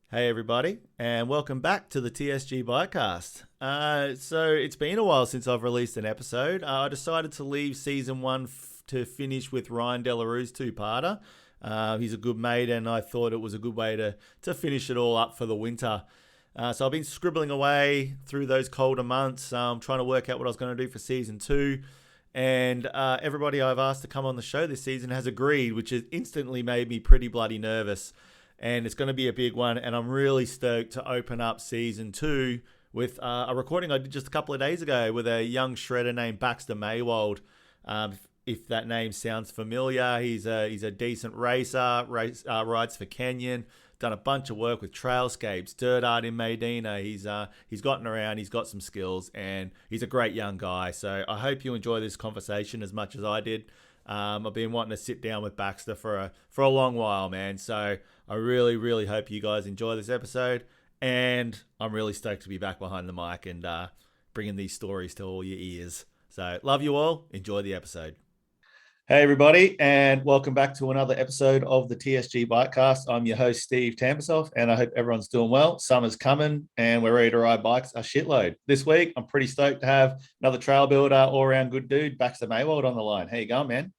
Hey everybody, and welcome back to the TSG Bikecast. So it's been a while since I've released an episode. I decided to leave season one to finish with Ryan Delarue's two-parter. He's a good mate, and I thought it was a good way to finish it all up for the winter. So I've been scribbling away through those colder months, trying to work out what I was going to do for season two. And everybody I've asked to come on the show this season has agreed, which has instantly made me pretty bloody nervous. And it's going to be a big one. And I'm really stoked to open up season two with a recording I did just a couple of days ago with a young shredder named Baxter Maiwald. If that name sounds familiar, he's a decent racer, rides for Kenyon, done a bunch of work with Trailscapes, Dirt Art in Medina. He's gotten around, he's got some skills, and he's a great young guy. So I hope you enjoy this conversation as much as I did. I've been wanting to sit down with Baxter for a long while, man. So I really, really hope you guys enjoy this episode. And I'm really stoked to be back behind the mic and bringing these stories to all your ears. So love you all. Enjoy the episode. Hey, everybody, and welcome back to another episode of the TSG Bikecast. I'm your host, Steve Tampersoff, and I hope everyone's doing well. Summer's coming, and we're ready to ride bikes a shitload. This week, I'm pretty stoked to have another trail builder, all-around good dude, Baxter Maiwald on the line. How you going, man?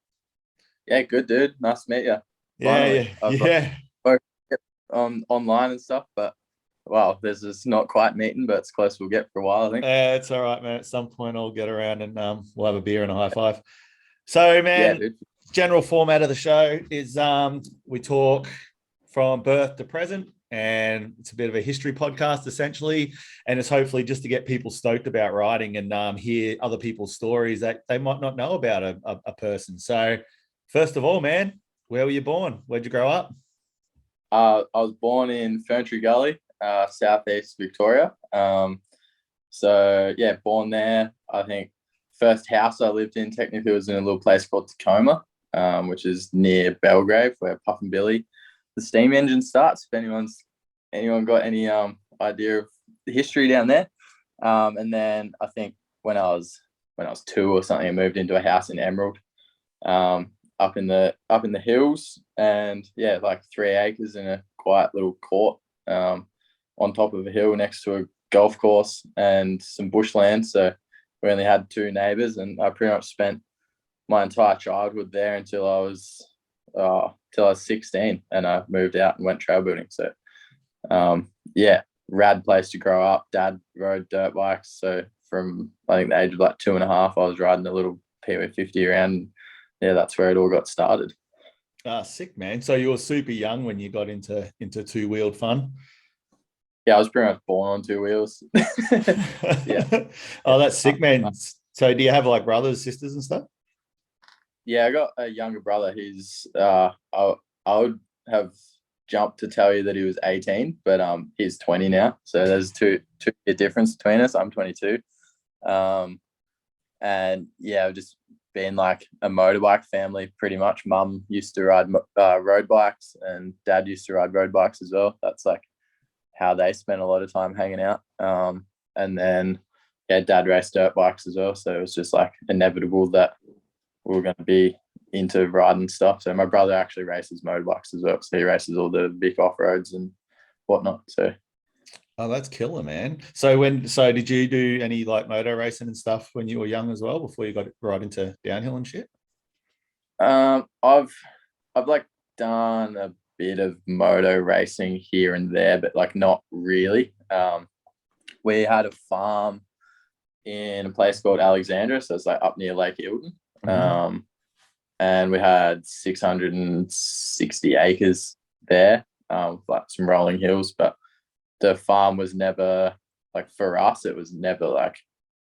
Yeah, good dude. Nice to meet you. Yeah, Finally, I've yeah. spoken on online and stuff, but wow, there's just not quite meeting, but it's close we'll get for a while, I think. It's all right, man. At some point, I'll get around and we'll have a beer and a high five. So, Yeah, man, dude. general format of the show is we talk from birth to present, and it's a bit of a history podcast essentially, and it's hopefully just to get people stoked about riding and hear other people's stories that they might not know about a person. So first of all, man, where were you born? Where'd you grow up? I was born in Ferntree Gully, southeast Victoria. So yeah, born there. I think first house I lived in technically was in a little place called Tacoma, which is near Belgrave, where Puff and Billy, the steam engine starts. If anyone got any idea of the history down there, and then I think when I was two or something, I moved into a house in Emerald, up in the hills, and yeah, like 3 acres in a quiet little court, on top of a hill next to a golf course and some bushland. So we only had two neighbours, and I pretty much spent my entire childhood there until I was 16, and I moved out and went trail building. So yeah, rad place to grow up. Dad rode dirt bikes, so from I think the age of like 2.5, I was riding a little PW50 around. Yeah, that's where it all got started. Sick, man. So you were super young when you got into two-wheeled fun. Yeah, I was pretty much born on two wheels. Yeah. Oh, that's sick, man. So do you have like brothers, sisters and stuff? Yeah, I got a younger brother. I would have jumped to tell you that he was 18, but he's 20 now. So there's two-year difference between us. I'm 22. And yeah, I've just been like a motorbike family pretty much. Mum used to ride road bikes, and dad used to ride road bikes as well. That's like how they spent a lot of time hanging out. And then yeah, dad raced dirt bikes as well. So it was just like inevitable that we were going to be into riding stuff. So my brother actually races motorbikes as well. So he races all the big off roads and whatnot. So Oh, that's killer, man. So did you do any like motor racing and stuff when you were young as well before you got right into downhill and shit? I've like done a bit of moto racing here and there, but like not really. We had a farm in a place called Alexandra, so it's like up near Lake Eildon. Mhm. And we had 660 acres there, like some rolling hills. But the farm was never like, for us, it was never like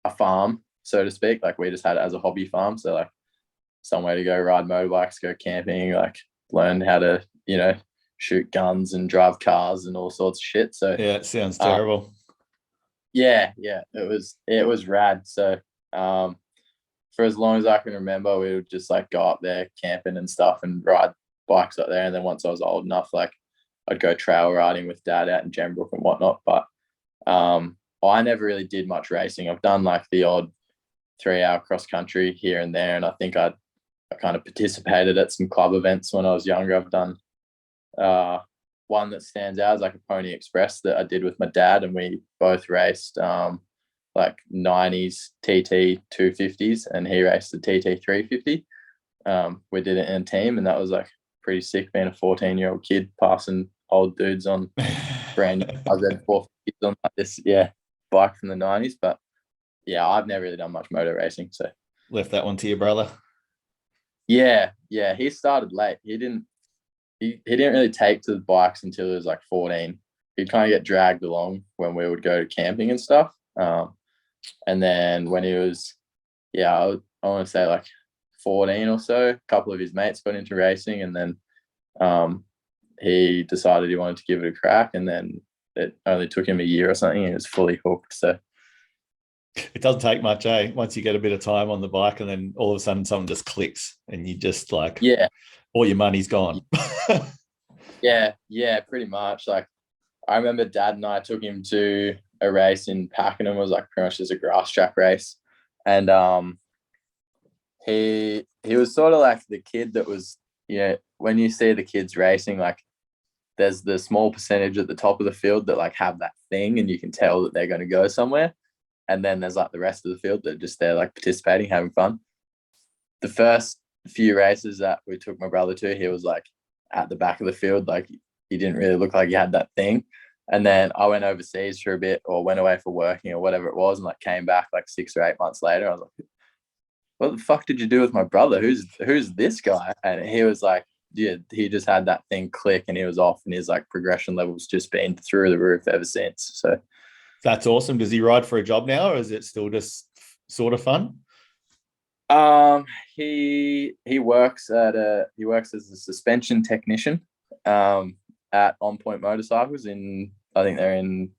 a farm, so to speak. Like we just had it as a hobby farm. So like somewhere to go ride motorbikes, go camping, like learn how to, shoot guns and drive cars and all sorts of shit. So Yeah, it sounds uh, terrible. yeah, it was rad. So for as long as I can remember, we would just like go up there camping and stuff and ride bikes up there. And then once I was old enough, like I'd go trail riding with dad out in Gembrook and whatnot. But I never really did much racing. I've done like the odd 3 hour cross country here and there, and I think I kind of participated at some club events when I was younger. I've done uh, one that stands out is like a Pony Express that I did with my dad, and we both raced like 90s TT 250s, and he raced the TT 350. We did it in a team, and that was like pretty sick being a 14-year-old kid passing old dudes on brand new RZ450s on like this bike from the 90s. But yeah, I've never really done much motor racing, so Left that one to your brother. yeah, he started late. He didn't really take to the bikes until he was like 14. He'd kind of get dragged along when we would go to camping and stuff. And then when he was, I want to say like 14 or so, a couple of his mates got into racing, and then he decided he wanted to give it a crack, and then it only took him a year or something, and he was fully hooked. So it doesn't take much, eh? Once you get a bit of time on the bike, and then all of a sudden something just clicks, and you just like, all your money's gone. yeah, pretty much. Like I remember Dad and I took him to a race in Pakenham. It was like pretty much just a grass track race, and he was sort of like the kid that was, when you see the kids racing, like there's the small percentage at the top of the field that like have that thing, and you can tell that they're going to go somewhere. And then there's like the rest of the field that just they're like participating, having fun. The first few races that we took my brother to, he was like at the back of the field, like he didn't really look like he had that thing. And then I went overseas for a bit, or went away for working or whatever it was, and like came back like 6 or 8 months later. I was like, what the fuck did you do with my brother? Who's this guy? And he was like, he just had that thing click, and he was off, and his like progression levels just been through the roof ever since. So that's awesome. Does he ride for a job now, or is it still just sort of fun? He works as a suspension technician at On Point Motorcycles in, I think they're in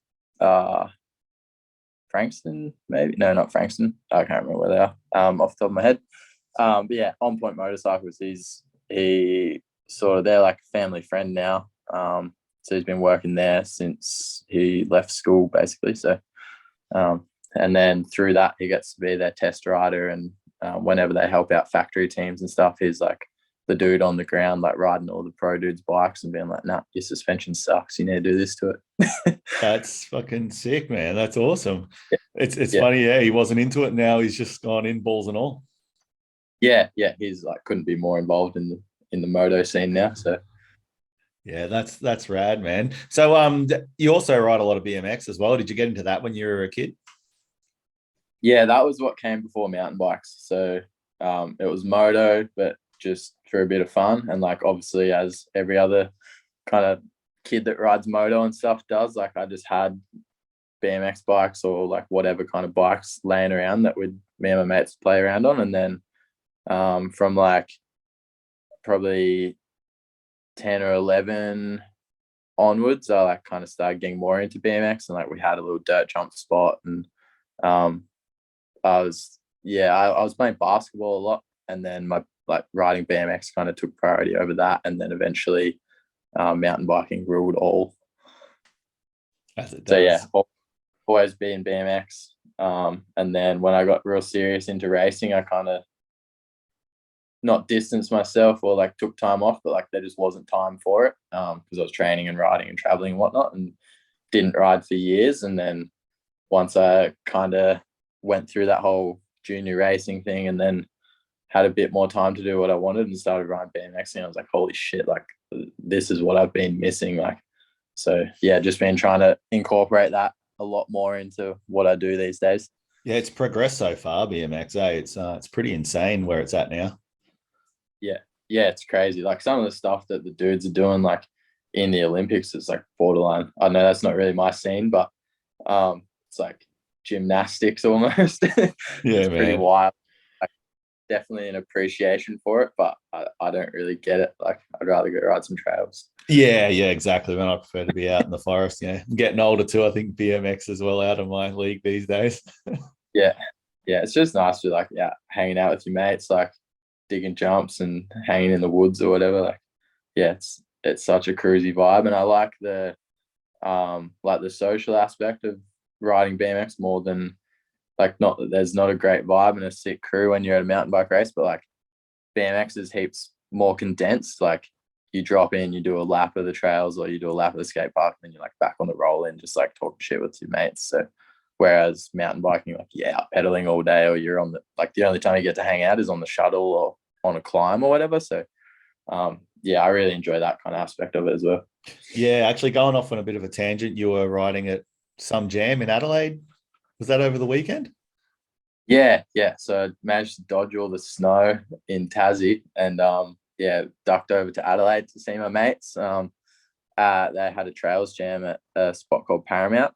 Frankston, maybe. No, not Frankston. I can't remember where they are off the top of my head. But yeah, On Point Motorcycles, he sort of, they're like a family friend now. So he's been working there since he left school, basically. So and then through that, he gets to be their test rider, and whenever they help out factory teams and stuff, he's like the dude on the ground, like riding all the pro dudes' bikes and being like, nah, your suspension sucks. You need to do this to it. That's fucking sick, man. That's awesome. Yeah. It's funny, he wasn't into it. Now he's just gone in balls and all. Yeah. He's like couldn't be more involved in the moto scene now. So yeah, that's rad, man. So you also ride a lot of BMX as well. Did you get into that when you were a kid? Yeah, that was what came before mountain bikes. So it was moto, but just for a bit of fun. And like obviously, as every other kind of kid that rides moto and stuff does, like I just had BMX bikes or like whatever kind of bikes laying around that me and my mates play around on. And then from like probably 10 or 11 onwards, I like kind of started getting more into BMX, and like we had a little dirt jump spot, and I was playing basketball a lot, and then my like riding BMX kind of took priority over that, and then eventually mountain biking ruled all. As it does. So yeah, always been BMX. And then when I got real serious into racing, I kind of not distanced myself or like took time off, but like there just wasn't time for it because I was training and riding and traveling and whatnot, and didn't ride for years. And then once I kind of went through that whole junior racing thing, and then had a bit more time to do what I wanted and started riding BMX, and I was like, holy shit, like this is what I've been missing. Like, so yeah, just been trying to incorporate that a lot more into what I do these days. Yeah, it's progressed so far, BMX. It's pretty insane where it's at now. Yeah, it's crazy. Like some of the stuff that the dudes are doing, like in the Olympics, is like borderline. I know that's not really my scene, but it's like gymnastics almost. It's pretty wild. Like, definitely an appreciation for it, but I don't really get it. Like I'd rather go ride some trails. Yeah, exactly. Man, I prefer to be out in the forest. Yeah, I'm getting older too. I think BMX is well out of my league these days. Yeah, it's just nice to like hanging out with your mates, like digging jumps and hanging in the woods or whatever. Like, yeah, it's such a cruisy vibe, and I like the social aspect of riding BMX more than like, not that there's not a great vibe and a sick crew when you're at a mountain bike race, but like BMX is heaps more condensed. Like you drop in, you do a lap of the trails or you do a lap of the skate park, and then you're like back on the roll in, just like talking shit with your mates. So whereas mountain biking, like out pedaling all day, or you're on the only time you get to hang out is on the shuttle or on a climb or whatever. So I really enjoy that kind of aspect of it as well. Yeah, actually going off on a bit of a tangent, you were riding at some jam in Adelaide. Was that over the weekend? Yeah. So I managed to dodge all the snow in Tassie and ducked over to Adelaide to see my mates. They had a trails jam at a spot called Paramount.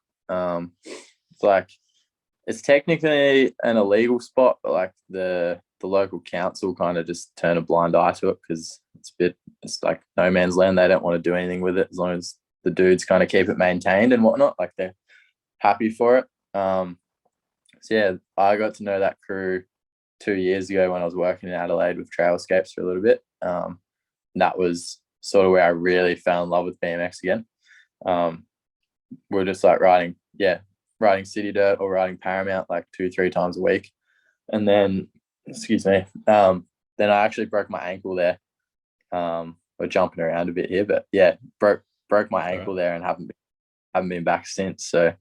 It's technically an illegal spot, but like the local council kind of just turn a blind eye to it because it's like no man's land. They don't want to do anything with it as long as the dudes kind of keep it maintained and whatnot. Like they're happy for it. I got to know that crew 2 years ago when I was working in Adelaide with Trailscapes for a little bit. And that was sort of where I really fell in love with BMX again. We're just like riding city dirt or riding Paramount like 2-3 times a week. And then, then I actually broke my ankle there. We're jumping around a bit here, but yeah, broke my ankle there and haven't been back since. So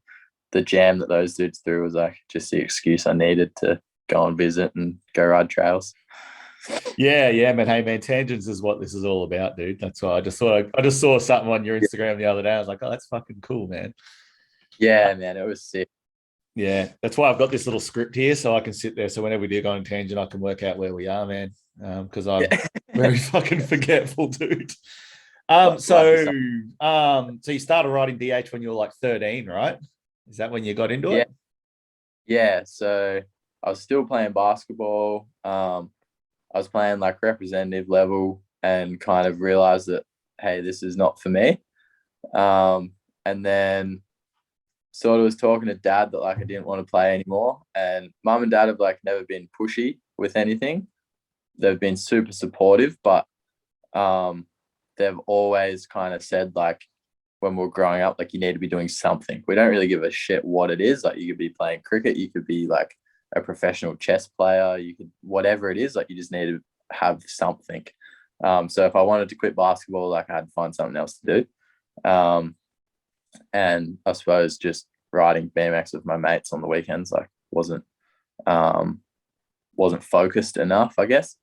the jam that those dudes threw was like just the excuse I needed to go and visit and go ride trails. Yeah, man. Hey, man, tangents is what this is all about, dude. That's why I just saw something on your Instagram the other day. I was like, oh, that's fucking cool, man. Yeah, man, it was sick. Yeah, that's why I've got this little script here so I can sit there. So whenever we do go on tangent, I can work out where we are, man. Because I'm very fucking forgetful, dude. So you started riding DH when you were like 13, right? Is that when you got into it? Yeah. So I was still playing basketball. I was playing like representative level and kind of realized that, hey, this is not for me. And then sort of was talking to dad that like I didn't want to play anymore. And mum and dad have like never been pushy with anything. They've been super supportive, but they've always kind of said like when we're growing up, like you need to be doing something. We don't really give a shit what it is. Like you could be playing cricket, you could be like a professional chess player, you could whatever it is, like you just need to have something. So if I wanted to quit basketball, like I had to find something else to do. And I suppose just riding BMX with my mates on the weekends like wasn't focused enough, I guess.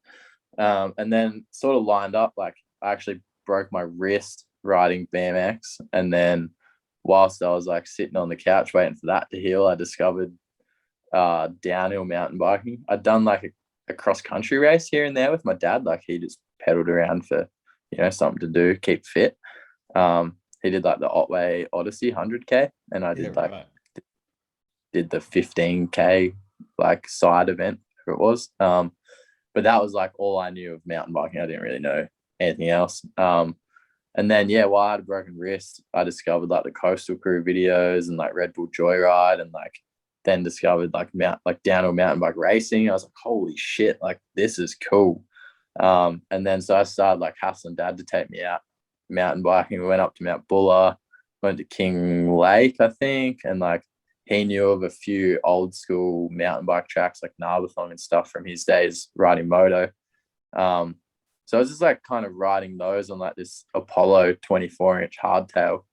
And then sort of lined up, like I actually broke my wrist riding BMX, and then whilst I was like sitting on the couch waiting for that to heal, I discovered downhill mountain biking. I'd done like a cross country race here and there with my dad. Like he just pedaled around for something to do, keep fit. He did like the Otway Odyssey 100K, and I did did the 15K like side event, whatever it was. But that was like all I knew of mountain biking. I didn't really know anything else. And then while I had a broken wrist, I discovered like the Coastal Crew videos and like Red Bull Joyride, and like then discovered like downhill mountain bike racing. I was like, holy shit, like this is cool. And then so I started like hassling dad to take me out mountain biking. We went up to Mount Buller, went to King Lake, I think, and like he knew of a few old school mountain bike tracks like Narberthong and stuff from his days riding moto. So I was just like kind of riding those on like this Apollo 24-inch hardtail,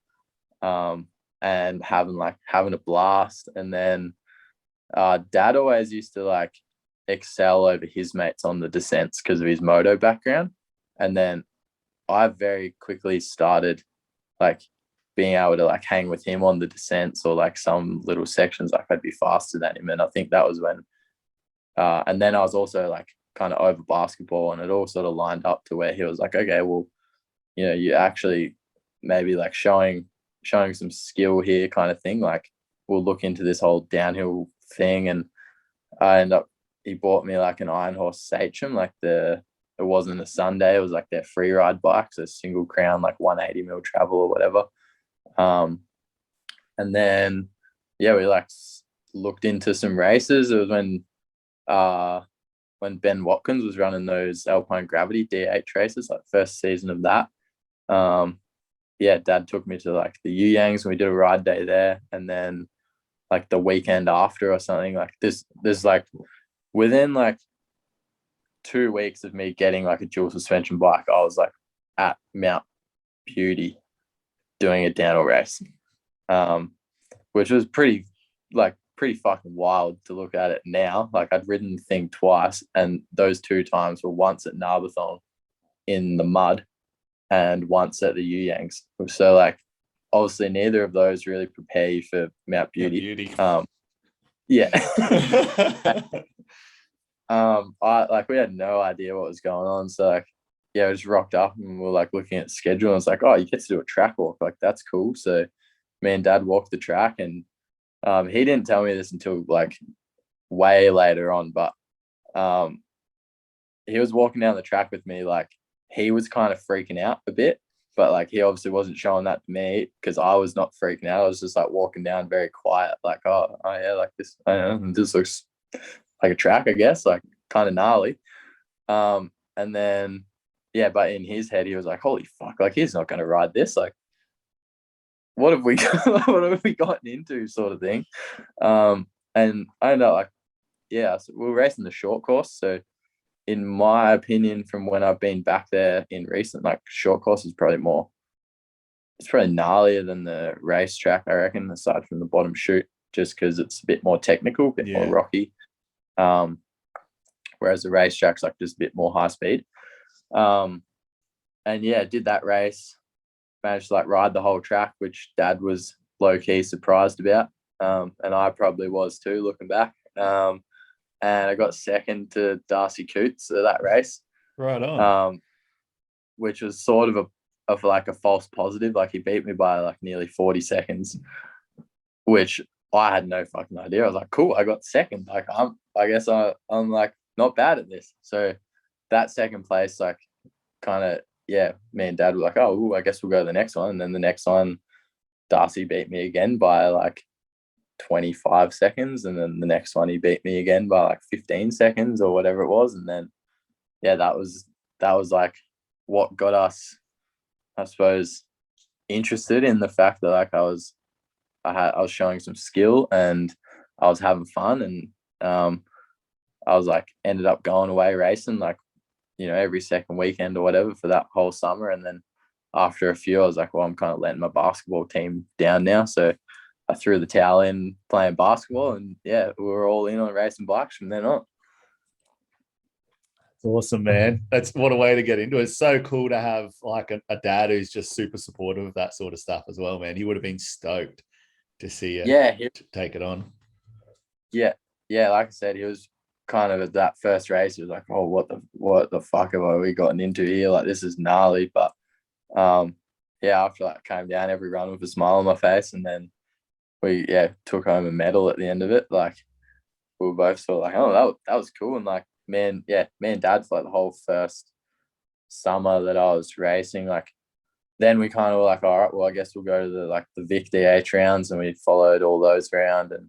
and having a blast. And then dad always used to like excel over his mates on the descents because of his moto background. And then I very quickly started like being able to like hang with him on the descents or like some little sections, like I'd be faster than him. And I think that was when, and then I was also like kind of over basketball, and it all sort of lined up to where he was like, okay, well, you actually maybe like showing some skill here kind of thing. Like we'll look into this whole downhill thing. And he bought me like an Iron Horse Sachem, like it wasn't a Sunday, it was like their free ride bikes, a single crown, like 180mm travel or whatever. And then we like looked into some races. It was when Ben Watkins was running those Alpine Gravity D8 races, like first season of that. Dad took me to like the Yuyangs and we did a ride day there. And then like the weekend after or something, like this like within like 2 weeks of me getting like a dual suspension bike, I was like at Mount Beauty doing a downhill race, which was pretty fucking wild to look at it now. Like, I'd ridden the thing twice, and those 2 times were once at Narberthon in the mud and once at the Yuyangs. So, like, obviously neither of those really prepare you for Mount Beauty. Yeah. We had no idea what was going on. So, like, yeah, we just rocked up and we were like looking at the schedule, and it's like, oh, you get to do a track walk. Like, that's cool. So me and Dad walked the track, and he didn't tell me this until like way later on, but he was walking down the track with me. Like, he was kind of freaking out a bit, but like he obviously wasn't showing that to me because I was not freaking out. I was just like walking down very quiet, like, oh yeah, like this, I don't know, this looks like a track, I guess, like kind of gnarly. And then, yeah, but in his head, he was like, holy fuck, like he's not going to ride this. Like, what have we gotten into, sort of thing. And I don't know, like, yeah, so we were racing the short course. So in my opinion, from when I've been back there in recent, like, short course is probably it's probably gnarlier than the racetrack, I reckon, aside from the bottom chute, just because it's a bit more technical, a bit more rocky. Whereas the racetrack's like just a bit more high speed. And yeah, did that race, managed to like ride the whole track, which Dad was low key surprised about. And I probably was too, looking back. And I got second to Darcy Cootes at that race. Right on. Which was sort of like a false positive. Like, he beat me by like nearly 40 seconds, which I had no fucking idea. I was like, cool, I got second. Like, I guess I'm like not bad at this. So that second place, like, kind of, yeah, me and Dad were like, oh, ooh, I guess we'll go to the next one. And then the next one, Darcy beat me again by like 25 seconds. And then the next one, he beat me again by like 15 seconds or whatever it was. And then, yeah, that was like what got us, I suppose, interested in the fact that like I was showing some skill and I was having fun, and I was like ended up going away racing like, you know, every second weekend or whatever for that whole summer. And then after a few, I was like, well, I'm kind of letting my basketball team down now. So I threw the towel in playing basketball, and yeah, we were all in on racing bikes from then on. Awesome, man. That's what a way to get into it. It's so cool to have like a dad who's just super supportive of that sort of stuff as well, man. He would have been stoked to see you take it on. Yeah. Like I said, he was kind of at that first race. He was like, oh, what the fuck have we gotten into here? Like, this is gnarly. But yeah, after that came down every run with a smile on my face, and then we took home a medal at the end of it. Like, we were both sort of like, oh, that was cool. And like, me and Dad, for like the whole first summer that I was racing, like, then we kind of were like, all right, well, I guess we'll go to the Vic DH rounds, and we followed all those around. And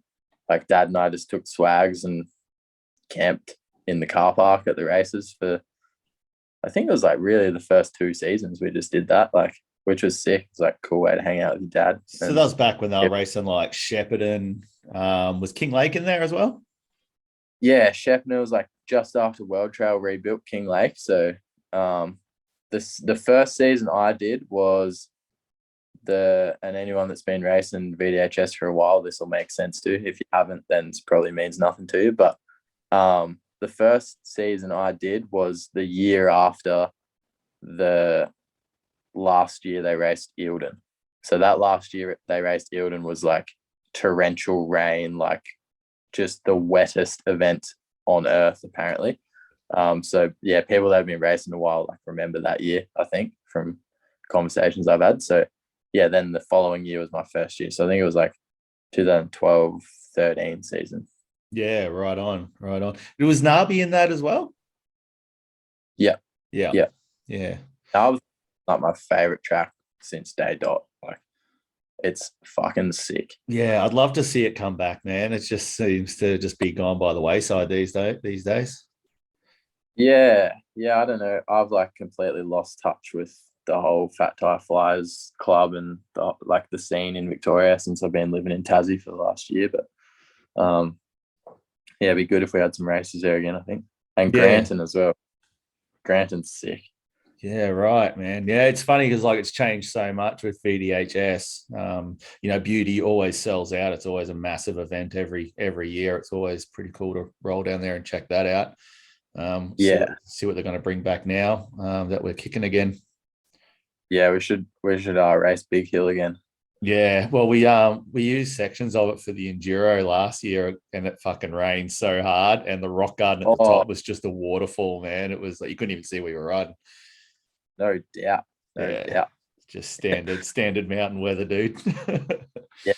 like, Dad and I just took swags and camped in the car park at the races for, I think it was like really the first 2 seasons we just did that, like, which was sick. It's like a cool way to hang out with your dad. So that was back when they were racing like Shepparton. Was King Lake in there as well? Yeah, Shepparton was like just after World Trail rebuilt King Lake. So the first season I did was and anyone that's been racing VDHS for a while, this will make sense to. If you haven't, then it probably means nothing to you. But the first season I did was the year after the last year they raced Eildon. So that last year they raced Eildon was like torrential rain, like just the wettest event on earth, apparently. So yeah, people that have been racing a while like remember that year, I think, from conversations I've had. So yeah, then the following year was my first year. So I think it was like 2012-13 season. Yeah, right on. It was Nabi in that as well? Yeah. Yeah. That was like my favorite track since day dot. Like, it's fucking sick. Yeah, I'd love to see it come back, man. It just seems to just be gone by the wayside these days. Yeah, I don't know. I've like completely lost touch with the whole Fat Tire Flyers club and the scene in Victoria since I've been living in Tassie for the last year. But yeah, it'd be good if we had some races there again, I think. And Granton as well. Granton's sick. Yeah, right, man. Yeah, it's funny because like it's changed so much with VDHS. Beauty always sells out. It's always a massive event every year. It's always pretty cool to roll down there and check that out. Yeah, See what they're going to bring back now that we're kicking again. yeah, we should race Big Hill again. Yeah, well, we used sections of it for the enduro last year, and it fucking rained so hard, and the rock garden at the Oh, top was just a waterfall, man. It was like you couldn't even see where you were riding. no doubt, no Yeah, doubt. just standard mountain weather, dude. Yeah,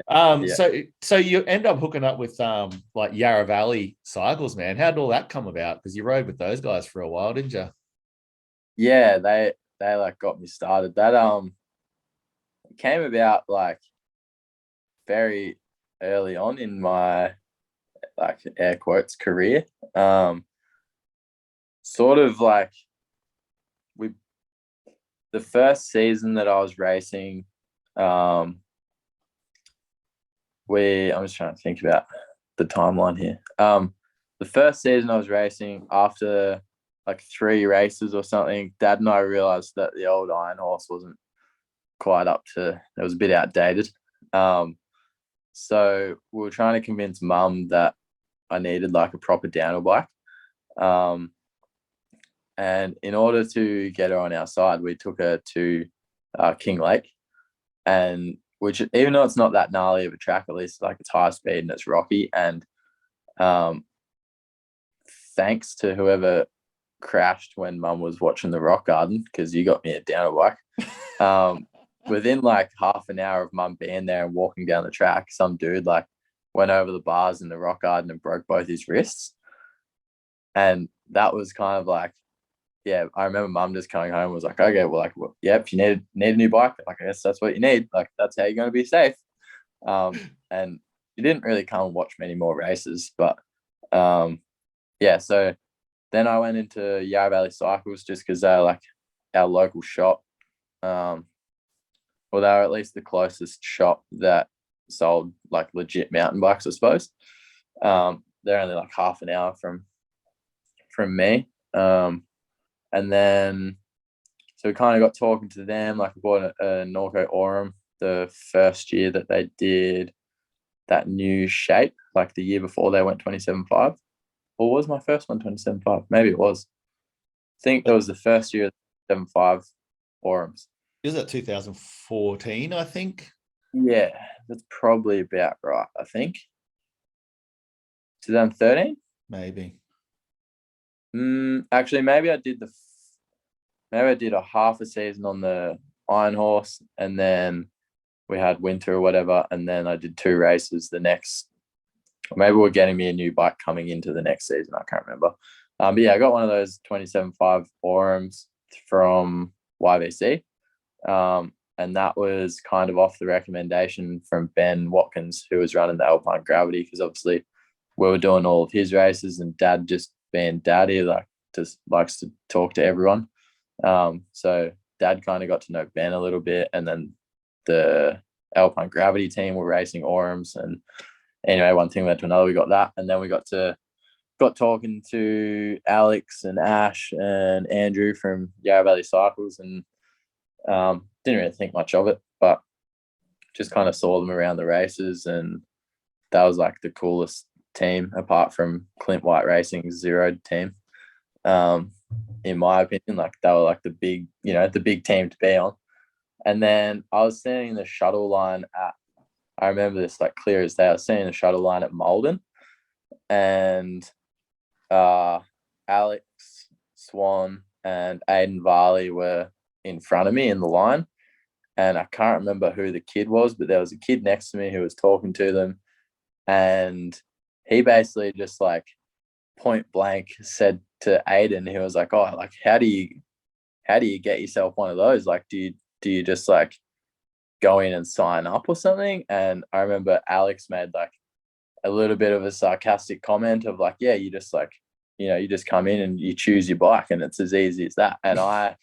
um, yeah, so so you end up hooking up with like Yarra Valley Cycles, man. How did all that come about? Because you rode with those guys for a while, didn't you? yeah. They like got me started. That came about like very early on in my like air quotes career. Um, Sort of like we the first season that I was racing, um, I'm just trying to think about the timeline here. The first season I was racing, after like 3 races or something, Dad and I realized that the old Iron Horse wasn't quite up to. It was a bit outdated. Um, so we were trying to convince Mum that I needed like a proper downhill bike. Um, and in order to get her on our side, we took her to King Lake, and which, even though it's not that gnarly of a track, at least like it's high speed and it's rocky. And um, thanks to whoever crashed when Mum was watching the rock garden, because you got me a downhill bike. Within like half an hour of Mum being there and walking down the track, some dude like went over the bars in the rock garden and broke both his wrists. And that was kind of like, yeah, I remember Mum just coming home and was like, okay, well, like, well, yep, you need a new bike. Like, I guess that's what you need. Like, that's how you're going to be safe. And she didn't really come and watch many more races, but yeah. So then I went into Yarra Valley Cycles just because they're like our local shop. Well, they were at least the closest shop that sold like legit mountain bikes, I suppose. They're only like half an hour from me. And then so we kind of got talking to them. Like I bought a Norco Aurum the first year that they did that new shape, like the year before they went 27.5. Or was my first one 27.5? Maybe it was. I think it was the first year of 7.5 Aurums. Is that 2014? I think. Yeah, that's probably about right, I think. 2013? Maybe. Actually, maybe I did a half a season on the Iron Horse, and then we had winter or whatever, and then I did 2 races the next. Or maybe we're getting me a new bike coming into the next season. I can't remember. But yeah, I got one of those 27.5 Aurums from YVC. And that was kind of off the recommendation from Ben Watkins, who was running the Alpine Gravity, because obviously we were doing all of his races, and Dad, just being daddy, like just likes to talk to everyone. So Dad kind of got to know Ben a little bit, and then the Alpine Gravity team were racing Aurums, and anyway, one thing led to another. We got that, and then we got talking to Alex and Ash and Andrew from Yarra Valley Cycles, and didn't really think much of it, but just kind of saw them around the races, and that was like the coolest team apart from Clint White Racing's Zero team. In my opinion, like they were like the big team to be on. And then I was seeing the shuttle line I remember this like clear as day. I was seeing the shuttle line at Malden, and Alex Swan and Aiden Varley were in front of me in the line, and I can't remember who the kid was, but there was a kid next to me who was talking to them, and he basically just like point blank said to Aiden, he was like, "Oh, like how do you get yourself one of those? Like, do you just like go in and sign up or something?" And I remember Alex made like a little bit of a sarcastic comment of like, "Yeah, you just like, you just come in and you choose your bike, and it's as easy as that." And I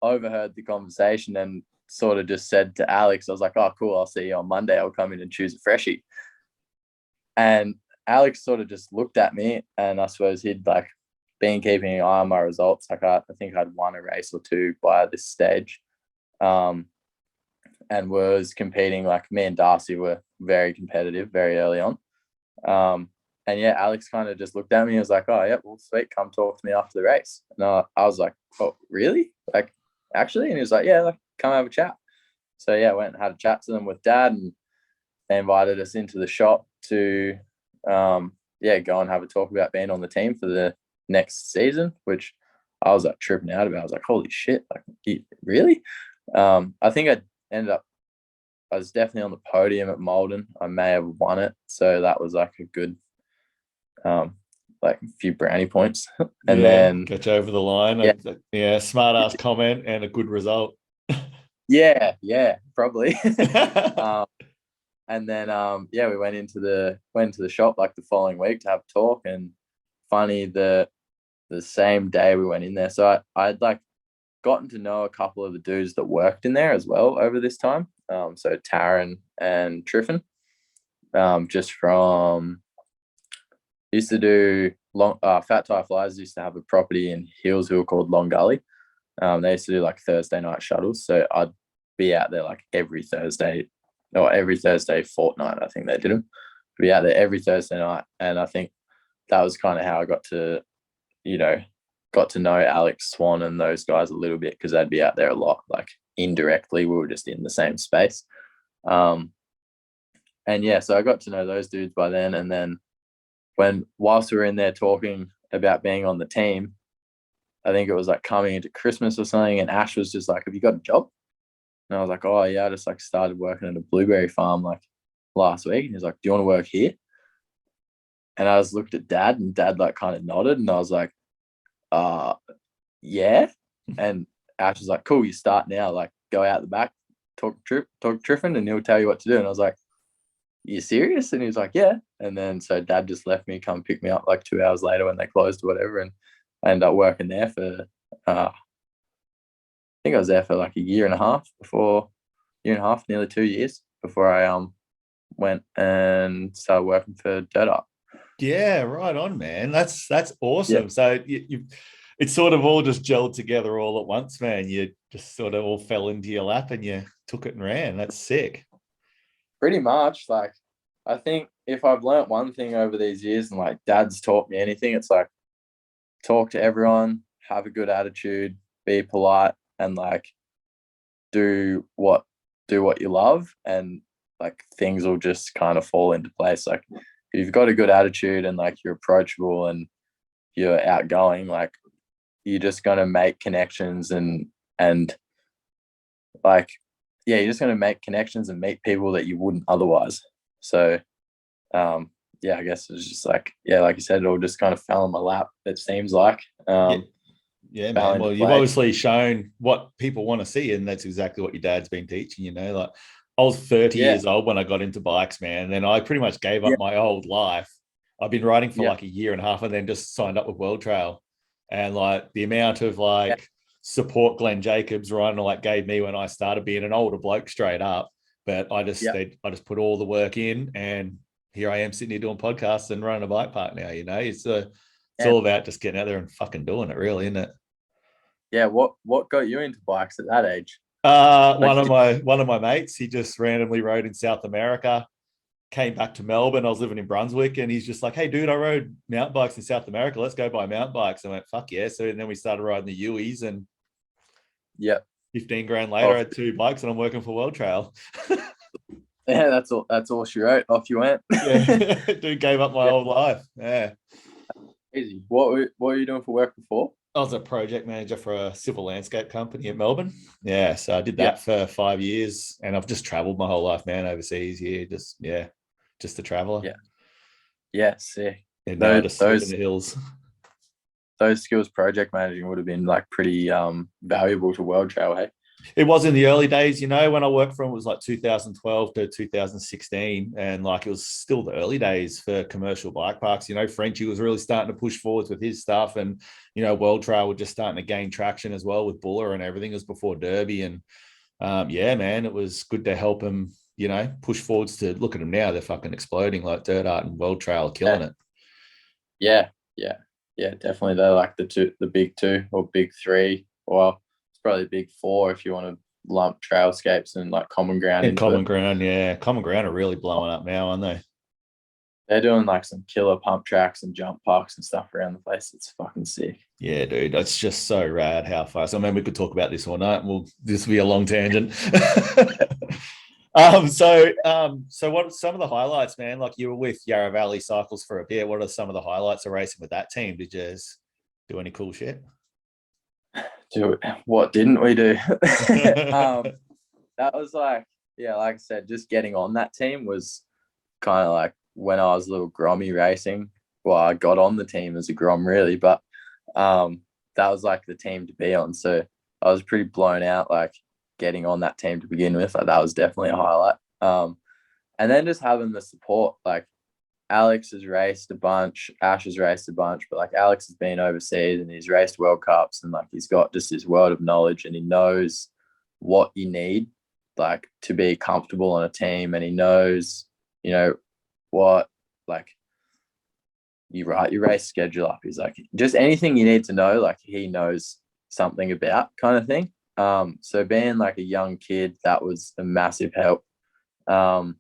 overheard the conversation and sort of just said to Alex, I was like, "Oh, cool, I'll see you on Monday. I'll come in and choose a freshie." And Alex sort of just looked at me, and I suppose he'd like been keeping an eye on my results. Like I think I'd won a race or two by this stage, and was competing. Like me and Darcy were very competitive very early on. And yeah, Alex kind of just looked at me and was like, "Oh yeah, well, sweet, come talk to me after the race." And I was like, "Oh, really? Like, actually?" And he was like, "Yeah, like, come have a chat." So yeah, I went and had a chat to them with Dad, and they invited us into the shop to, go and have a talk about being on the team for the next season, which I was like tripping out about. I was like, "Holy shit! Like, really?" I think I was definitely on the podium at Malden. I may have won it, so that was like a good, like a few brownie points. And then get you over the line. Smart ass comment and a good result. yeah, probably. And then we went into the shop like the following week to have a talk. And funny, the same day we went in there, so I'd like gotten to know a couple of the dudes that worked in there as well over this time. So Taryn and Triffin, just from used to do Fat Tire Flyers used to have a property in Hillsville called Long Gully. They used to do like Thursday night shuttles, so I'd be out there like every Thursday fortnight. I think they did them. Be out there every Thursday night, and I think that was kind of how I got to know Alex Swan and those guys a little bit, because they'd be out there a lot. Like indirectly, we were just in the same space. And yeah, so I got to know those dudes by then. And then whilst we were in there talking about being on the team, I think it was like coming into Christmas or something, and Ash was just like, "Have you got a job?" And I was like, "Oh yeah, I just like started working at a blueberry farm like last week." And he's like, "Do you want to work here?" And I just looked at Dad, and Dad like kind of nodded, and I was like, yeah. And Ash was like, "Cool, you start now. Like, go out the back, talk to Triffin, and he'll tell you what to do." And I was like, "You serious?" And he was like, "Yeah." And then so Dad just left me, come pick me up like 2 hours later when they closed or whatever, and I ended up working there for I think I was there for like a year and a half, nearly 2 years before I went and started working for Dirt Art. Yeah, right on, man. That's awesome. Yeah. So it sort of all just gelled together all at once, man. You just sort of all fell into your lap and you took it and ran. That's sick. Pretty much. Like, I think if I've learnt one thing over these years, and like Dad's taught me anything, it's like talk to everyone, have a good attitude, be polite, and like do what you love, and like things will just kind of fall into place. Like if you've got a good attitude and like you're approachable and you're outgoing, like you're just gonna make connections and like you're just gonna make connections and meet people that you wouldn't otherwise. So I guess it's just like like you said, it all just kind of fell in my lap, it seems like. Yeah, man. Well, you've obviously shown what people want to see, and that's exactly what your dad's been teaching, like I was 30 years old when I got into bikes, man, and I pretty much gave up my old life. I've been riding for like a year and a half and then just signed up with World Trail. And like the amount of like support Glenn Jacobs like gave me when I started being an older bloke straight up. But I just put all the work in, and here I am sitting here doing podcasts and running a bike park now. It's all about just getting out there and fucking doing it, really, isn't it? Yeah. What got you into bikes at that age? One of my mates, he just randomly rode in South America, came back to Melbourne. I was living in Brunswick, and he's just like, "Hey, dude, I rode mountain bikes in South America. Let's go buy mountain bikes." I went, "Fuck yeah!" So then we started riding the Uis, and 15 grand later, I had 2 bikes, and I'm working for World Trail. Yeah, that's all she wrote. Off you went. Yeah, dude, gave up my old life. Yeah, easy. What were you doing for work before? I was a project manager for a civil landscape company in Melbourne. Yeah, so I did that for 5 years, and I've just traveled my whole life, man, overseas. Just a traveler. Yeah, sick. And now I just live in the hills. Those skills project managing would have been like pretty valuable to World Trail, hey? It was in the early days, when I worked from, it was like 2012 to 2016. And like, it was still the early days for commercial bike parks. Frenchie was really starting to push forwards with his stuff. And, World Trail was just starting to gain traction as well with Buller and everything. It was before Derby. And man, it was good to help him, push forwards. To look at them now, they're fucking exploding. Like Dirt Art and World Trail killing it. Yeah. Yeah, definitely. They're like the big two or big three. Well, it's probably big four if you want to lump trailscapes and like common ground And into Common it. Ground, yeah. Common Ground are really blowing up now, aren't they? They're doing like some killer pump tracks and jump parks and stuff around the place. It's fucking sick. Yeah, dude, it's just so rad how fast. I mean, we could talk about this all night. This will be a long tangent. So what are some of the highlights, man? Like you were with Yarra Valley Cycles for a bit. What are some of the highlights of racing with that team? Did you just do any cool shit? What didn't we do? That was like, yeah, like I said, just getting on that team was kind of like when I was a little grommy racing. Well, I got on the team as a grom really, but that was like the team to be on. So I was pretty blown out, like getting on that team to begin with. Like, that was definitely a highlight. And then just having the support, like Alex has raced a bunch, Ash has raced a bunch, but like Alex has been overseas and he's raced World Cups and like he's got just this world of knowledge and he knows what you need like to be comfortable on a team, and he knows, you know, what like you write your race schedule up. He's like, just anything you need to know, like he knows something about kind of thing. So being like a young kid, that was a massive help. Um,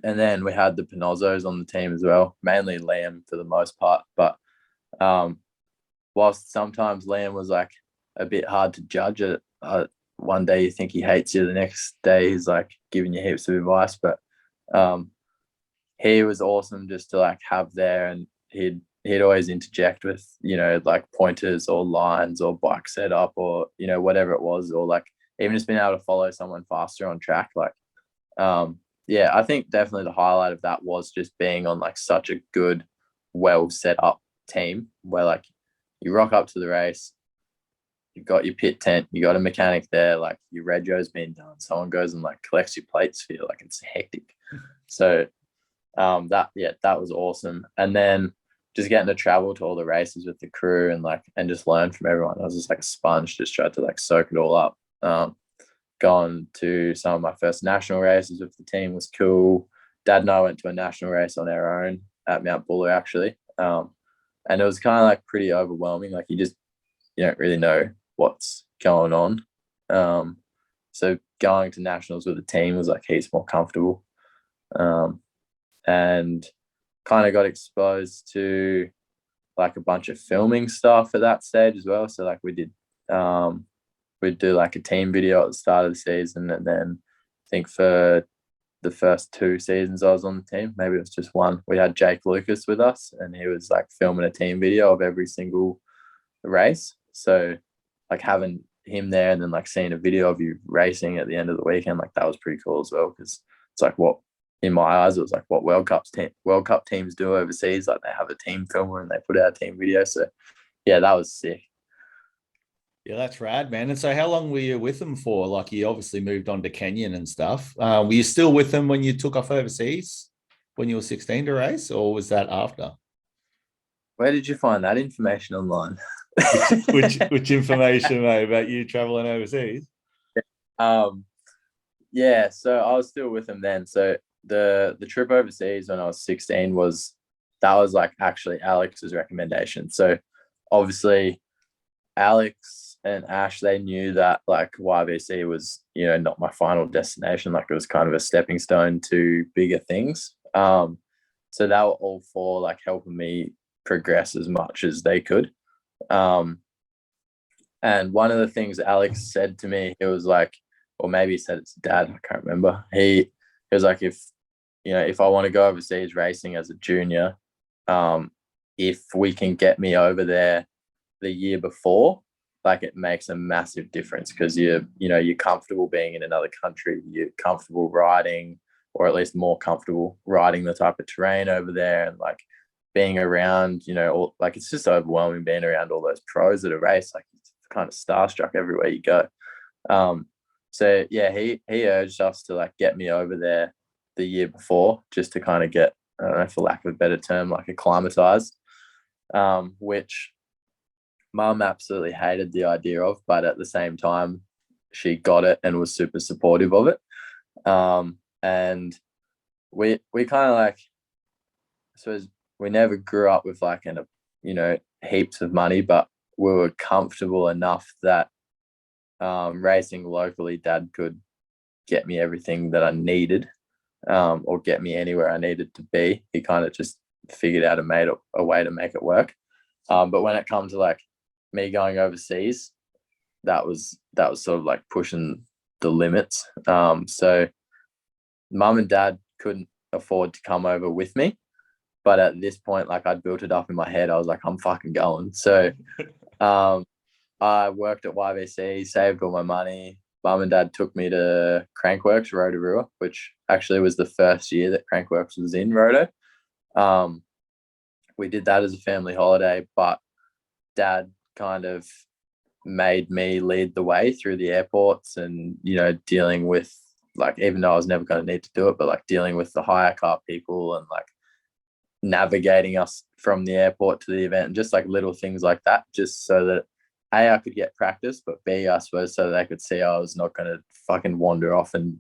and then we had the Pinozzos on the team as well, mainly Liam for the most part. But whilst sometimes Liam was like a bit hard to judge it, one day you think he hates you, the next day he's like giving you heaps of advice. But he was awesome just to like have there, and he'd always interject with, you know, like pointers or lines or bike setup or, you know, whatever it was, or like even just being able to follow someone faster on track. Like, yeah, I think definitely the highlight of that was just being on like such a good, well set up team where like you rock up to the race, you've got your pit tent, you got a mechanic there, like your rego's been done, someone goes and like collects your plates for you, like it's hectic. So that was awesome. And then just getting to travel to all the races with the crew and like and just learn from everyone. I was just like a sponge, just tried to like soak it all up. Gone to some of my first national races with the team was cool. Dad and I went to a national race on our own at Mount Buller actually. And it was kind of like pretty overwhelming. Like you don't really know what's going on. So going to nationals with the team was like heaps more comfortable. And kind of got exposed to like a bunch of filming stuff at that stage as well. So like we'd do like a team video at the start of the season, and then I think for the first 2 seasons I was on the team, maybe it was just one, we had Jake Lucas with us and he was like filming a team video of every single race. So like having him there and then like seeing a video of you racing at the end of the weekend, like that was pretty cool as well, because it's like what, in my eyes, it was like what World Cup teams do overseas. Like they have a team filmer and they put out a team video. So yeah, that was sick. Yeah, that's rad, man. And so how long were you with them for? Like you obviously moved on to Kenyan and stuff. Were you still with them when you took off overseas when you were 16 to race, or was that after? Where did you find that information online? Which information, mate, about you traveling overseas? Yeah, so I was still with them then. So the trip overseas when I was 16 was like actually Alex's recommendation. So obviously Alex and Ash, they knew that like YVC was, you know, not my final destination. Like it was kind of a stepping stone to bigger things. So they were all for like helping me progress as much as they could. And one of the things Alex said to me, it was like, or maybe he said it's dad, I can't remember. He was like, if I want to go overseas racing as a junior, if we can get me over there the year before, like it makes a massive difference, because you're comfortable being in another country, you're comfortable riding, or at least more comfortable riding the type of terrain over there, and like being around, like it's just overwhelming being around all those pros that are race. Like it's kind of starstruck everywhere you go. So yeah, he urged us to like get me over there the year before, just to kind of get, I don't know, for lack of a better term, like acclimatized, which Mum absolutely hated the idea of, but at the same time, she got it and was super supportive of it. And we kind of like, I suppose we never grew up with like heaps of money, but we were comfortable enough that racing locally, Dad could get me everything that I needed, or get me anywhere I needed to be. He kind of just figured out a way to make it work. But when it comes to like me going overseas, that was sort of like pushing the limits. So Mum and Dad couldn't afford to come over with me, but at this point, like I'd built it up in my head. I was like, I'm fucking going. So I worked at YBC, saved all my money. Mum and Dad took me to Crankworx Rotorua, which actually was the first year that Crankworx was in Roto. We did that as a family holiday, but Dad kind of made me lead the way through the airports and, dealing with, like, even though I was never going to need to do it, but like dealing with the hire car people and like navigating us from the airport to the event and just like little things like that, just so that A, I could get practice, but B, I suppose so they could see I was not going to fucking wander off and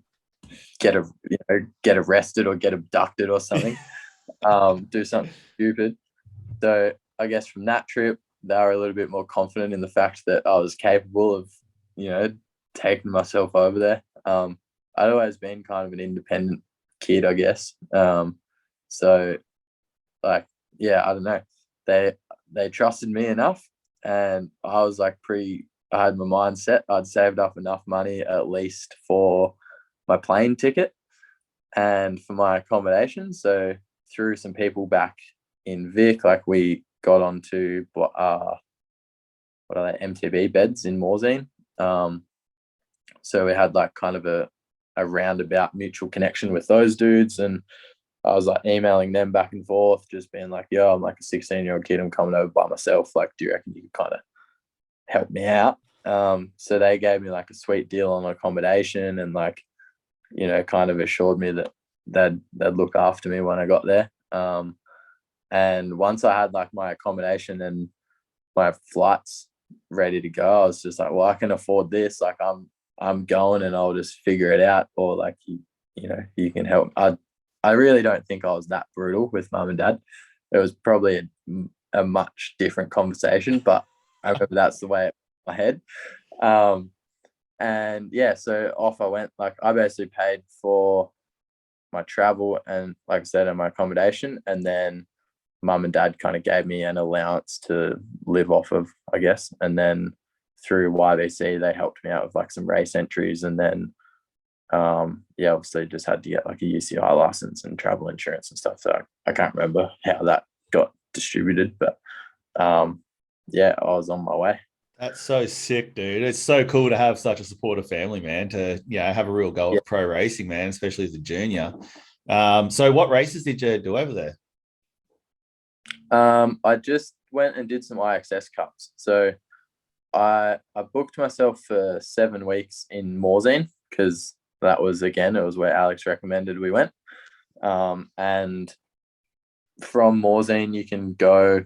get arrested or get abducted or something, do something stupid. So I guess from that trip, they were a little bit more confident in the fact that I was capable of, taking myself over there. I'd always been kind of an independent kid, I guess. So like, yeah, I don't know. They trusted me enough, and I was like I had my mind set. I'd saved up enough money at least for my plane ticket and for my accommodation. So through some people back in Vic, like we got onto what are they, MTB beds in Morzine. So we had like kind of a roundabout mutual connection with those dudes, and I was like emailing them back and forth, just being like, yo, I'm like a 16-year-old kid, I'm coming over by myself, like, do you reckon you could kind of help me out? So they gave me like a sweet deal on accommodation and like, kind of assured me that they'd look after me when I got there. And once I had like my accommodation and my flights ready to go, I was just like, well, I can afford this. Like I'm going and I'll just figure it out. Or like, you can help. I really don't think I was that brutal with Mum and Dad. It was probably a much different conversation, but I remember that's the way it went in my head. And yeah, so off I went. Like I basically paid for my travel and, like I said, and my accommodation, and then Mum and Dad kind of gave me an allowance to live off of, I guess. And then through YBC, they helped me out with like some race entries, and then obviously just had to get like a UCI license and travel insurance and stuff. So I can't remember how that got distributed, but I was on my way. That's so sick, dude. It's so cool to have such a supportive family, man, to have a real goal of pro racing, man, especially as a junior. So what races did you do over there? I just went and did some IXS Cups. So I booked myself for 7 weeks in Morzine because that was, again, it was where Alex recommended we went. And from Morzine, you can go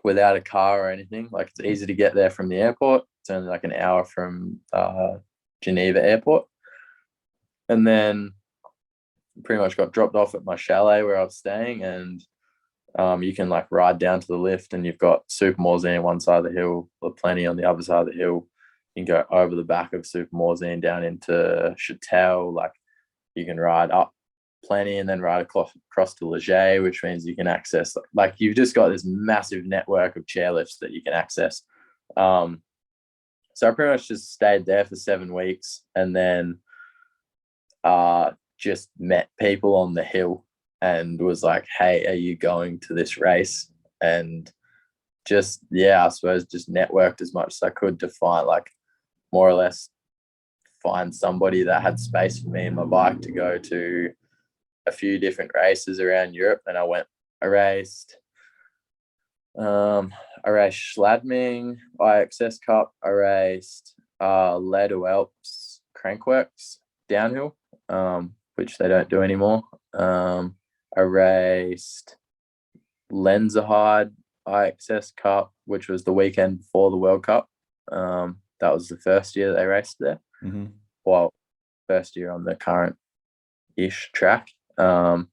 without a car or anything. Like it's easy to get there from the airport. It's only like an hour from Geneva Airport. And then pretty much got dropped off at my chalet where I was staying, and you can like ride down to the lift, and you've got Super Morzine on one side of the hill, or plenty on the other side of the hill. You can go over the back of Super Morzine down into Chatel. Like you can ride up plenty and then ride across to Leger, which means you can access, like you've just got this massive network of chairlifts that you can access. So I pretty much just stayed there for 7 weeks, and then just met people on the hill and was like, hey, are you going to this race? And just, I suppose just networked as much as I could to find, like, more or less find somebody that had space for me and my bike to go to a few different races around Europe. And I raced Schladming, IXS Cup. I raced Ledo Alps Crankworx downhill, which they don't do anymore. I raced Lenzerheide IXS Cup, which was the weekend before the World Cup. That was the first year they raced there. Mm-hmm. Well, first year on the current-ish track. And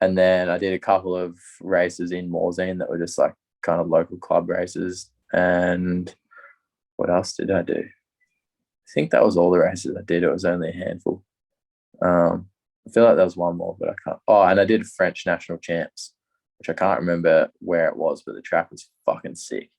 then I did a couple of races in Morzine that were just like kind of local club races. And what else did I do? I think that was all the races I did. It was only a handful. I feel like there was one more, but I can't. Oh, and I did French national champs, which I can't remember where it was, but the track was fucking sick.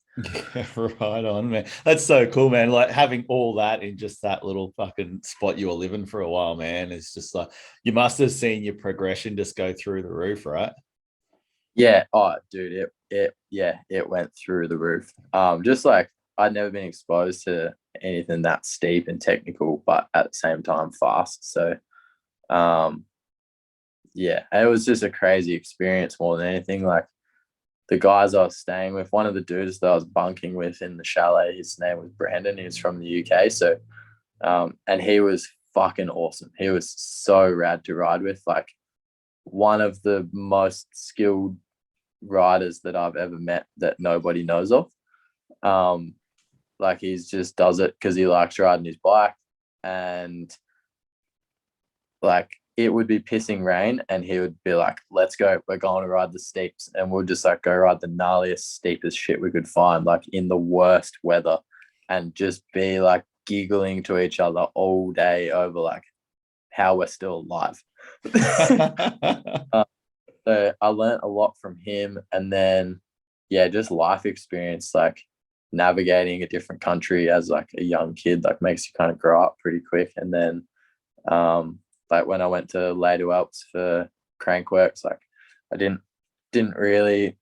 Yeah, right on, man. That's so cool, man. Like having all that in just that little fucking spot you were living for a while, man. It's just like you must have seen your progression just go through the roof, right? Yeah. Oh, dude, it went through the roof. Just like I'd never been exposed to anything that steep and technical, but at the same time fast. So, yeah, it was just a crazy experience more than anything. Like the guys I was staying with, one of the dudes that I was bunking with in the chalet, his name was Brandon. He was from the UK. So, and he was fucking awesome. He was so rad to ride with. Like one of the most skilled riders that I've ever met that nobody knows of. Like he's just does it because he likes riding his bike, and like it would be pissing rain and he would be like, let's go, we're going to ride the steeps, and we'll just like go ride the gnarliest steepest shit we could find, like in the worst weather, and just be like giggling to each other all day over like how we're still alive. So I learned a lot from him, and then yeah, just life experience, like navigating a different country as like a young kid, like makes you kind of grow up pretty quick. And then like when I went to Lady Alps for Crankworks, like I didn't really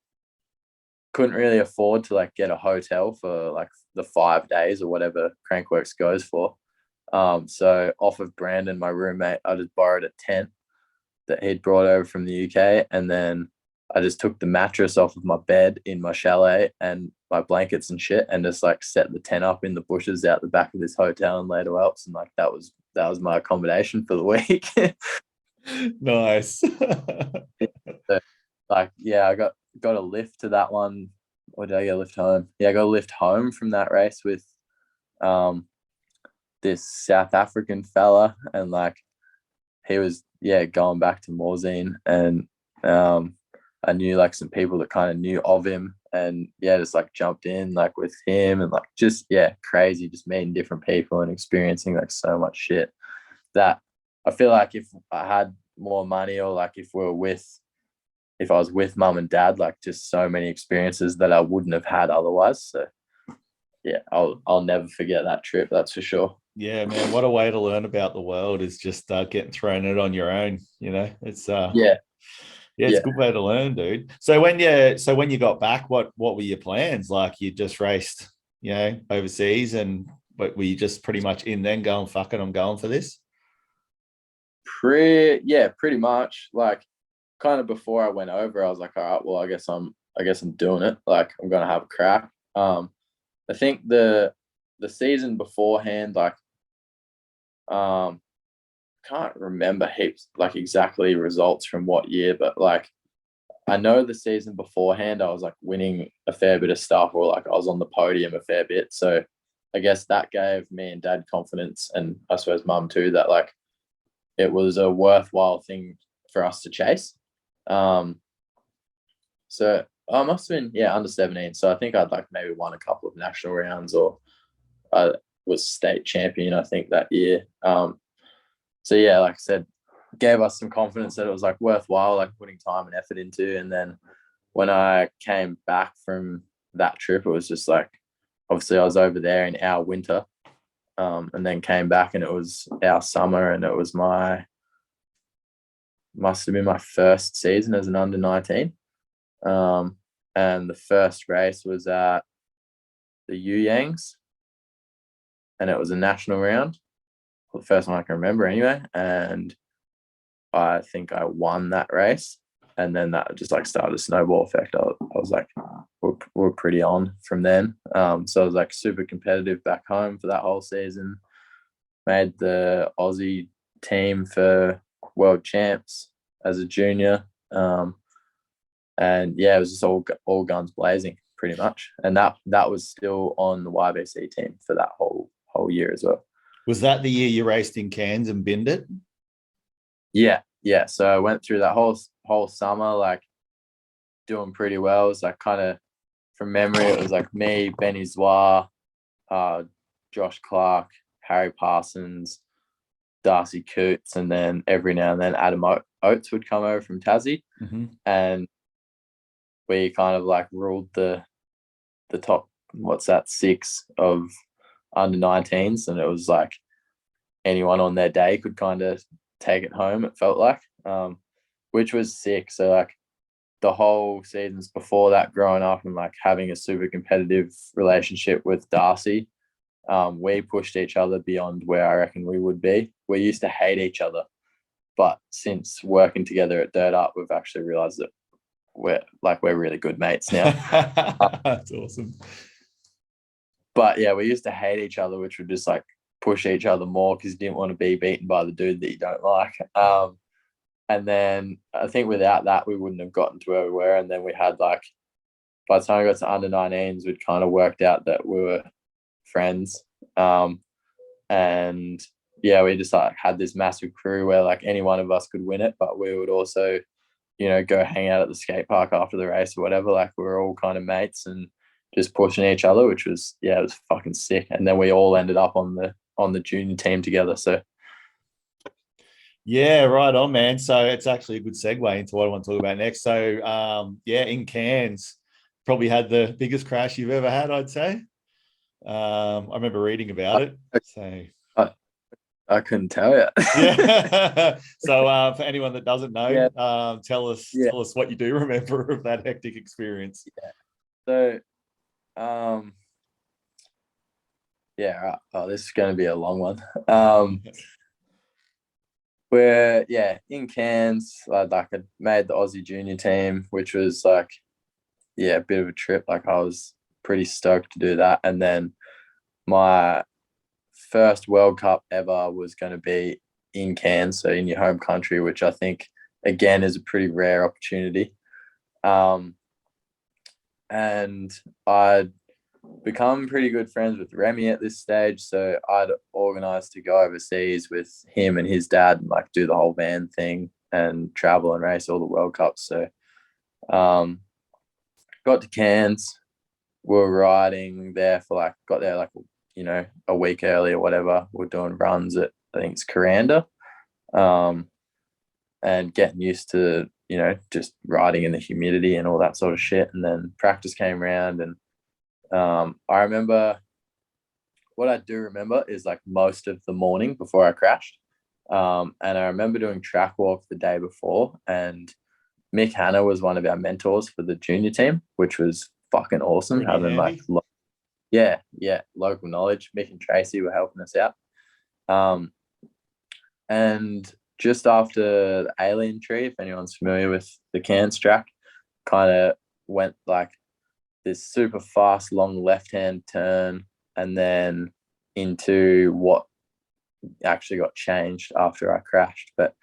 couldn't really afford to like get a hotel for like the 5 days or whatever Crankworks goes for. So off of Brandon, my roommate, I just borrowed a tent that he'd brought over from the UK, and then I just took the mattress off of my bed in my chalet and my blankets and shit, and just like set the tent up in the bushes out the back of this hotel in Lady Alps, and like that was my accommodation for the week. Nice. So, like yeah, I got a lift to that one. Or did I get a lift home? Yeah, I got a lift home from that race with this South African fella, and like he was going back to Morzine, and I knew like some people that kind of knew of him, and yeah, just like jumped in like with him, and like just crazy, just meeting different people and experiencing like so much shit that I feel like if I had more money, or like if I was with mum and dad, like just so many experiences that I wouldn't have had otherwise. So yeah, I'll never forget that trip, that's for sure. Yeah, man, what a way to learn about the world is just getting thrown it on your own. It's Yeah. it's a good way to learn, dude. So when you got back, what were your plans? Like you just raced, overseas, and but were you just pretty much in then going, fuck it, I'm going for this? Pretty much. Like kind of before I went over, I was like, all right, well, I guess I'm doing it. Like I'm gonna have a crack. I think the season beforehand, like can't remember heaps like exactly results from what year, but like I know the season beforehand I was like winning a fair bit of stuff, or like I was on the podium a fair bit. So I guess that gave me and dad confidence, and I suppose mum too, that like it was a worthwhile thing for us to chase. So I must have been under 17. So I think I'd like maybe won a couple of national rounds, or I was state champion, I think, that year. So yeah, like I said, gave us some confidence that it was like worthwhile, like putting time and effort into. And then when I came back from that trip, it was just like, obviously I was over there in our winter, and then came back and it was our summer, and it was must have been my first season as an under 19. And the first race was at the Yangs, and it was a national round, the first one I can remember anyway. And I think I won that race, and then that just like started a snowball effect. I was like, we're pretty on from then. So I was like super competitive back home for that whole season. Made the Aussie team for world champs as a junior. And yeah, it was just all guns blazing pretty much. And that was still on the YBC team for that whole year as well. Was that the year you raced in Cairns and binned it? Yeah. So I went through that whole summer like doing pretty well. It was like kind of from memory, it was like me, Benny Zwar, Josh Clark, Harry Parsons, Darcy Coots, and then every now and then Adam Oates would come over from Tassie, and we kind of like ruled the top, 6 of under 19s, and it was like anyone on their day could kind of take it home, it felt like, which was sick. So like the whole seasons before that, growing up and like having a super competitive relationship with Darcy, we pushed each other beyond where I reckon we would be. We used to hate each other, but since working together at Dirt Art, we've actually realized that we're really good mates now. That's awesome. But yeah, we used to hate each other, which would just like push each other more because you didn't want to be beaten by the dude that you don't like. And then I think without that, we wouldn't have gotten to where we were. And then we had like, by the time we got to under 19s, we'd kind of worked out that we were friends. And yeah, we just like had this massive crew where like any one of us could win it, but we would also, go hang out at the skate park after the race or whatever. Like we were all kind of mates and just pushing each other, which was, it was fucking sick. And then we all ended up on the junior team together. So yeah, right on, man. So it's actually a good segue into what I want to talk about next. So in Cairns, probably had the biggest crash you've ever had, I'd say. I remember reading about it. So I couldn't tell you. Yeah. So for anyone that doesn't know, tell us what you do remember of that hectic experience. So this is going to be a long one. We're in Cairns. I made the Aussie junior team, which was like a bit of a trip. Like I was pretty stoked to do that. And then my first World Cup ever was going to be in Cairns, so in your home country, which I think again is a pretty rare opportunity. And I'd become pretty good friends with Remy at this stage, so I'd organised to go overseas with him and his dad and like do the whole van thing and travel and race all the World Cups. So got to Cairns, we were riding there for got there a week early or whatever. We're doing runs at, I think it's Coranda, and getting used to just riding in the humidity and all that sort of shit. And then practice came around, and I remember, what I do remember is like most of the morning before I crashed, and I remember doing track walk the day before, and Mick Hanna was one of our mentors for the junior team, which was fucking awesome. Pretty having handy. Local knowledge. Mick and Tracy were helping us out. And just after the Alien Tree, if anyone's familiar with the Cairns track, kind of went like this super fast, long left-hand turn, and then into what actually got changed after I crashed. But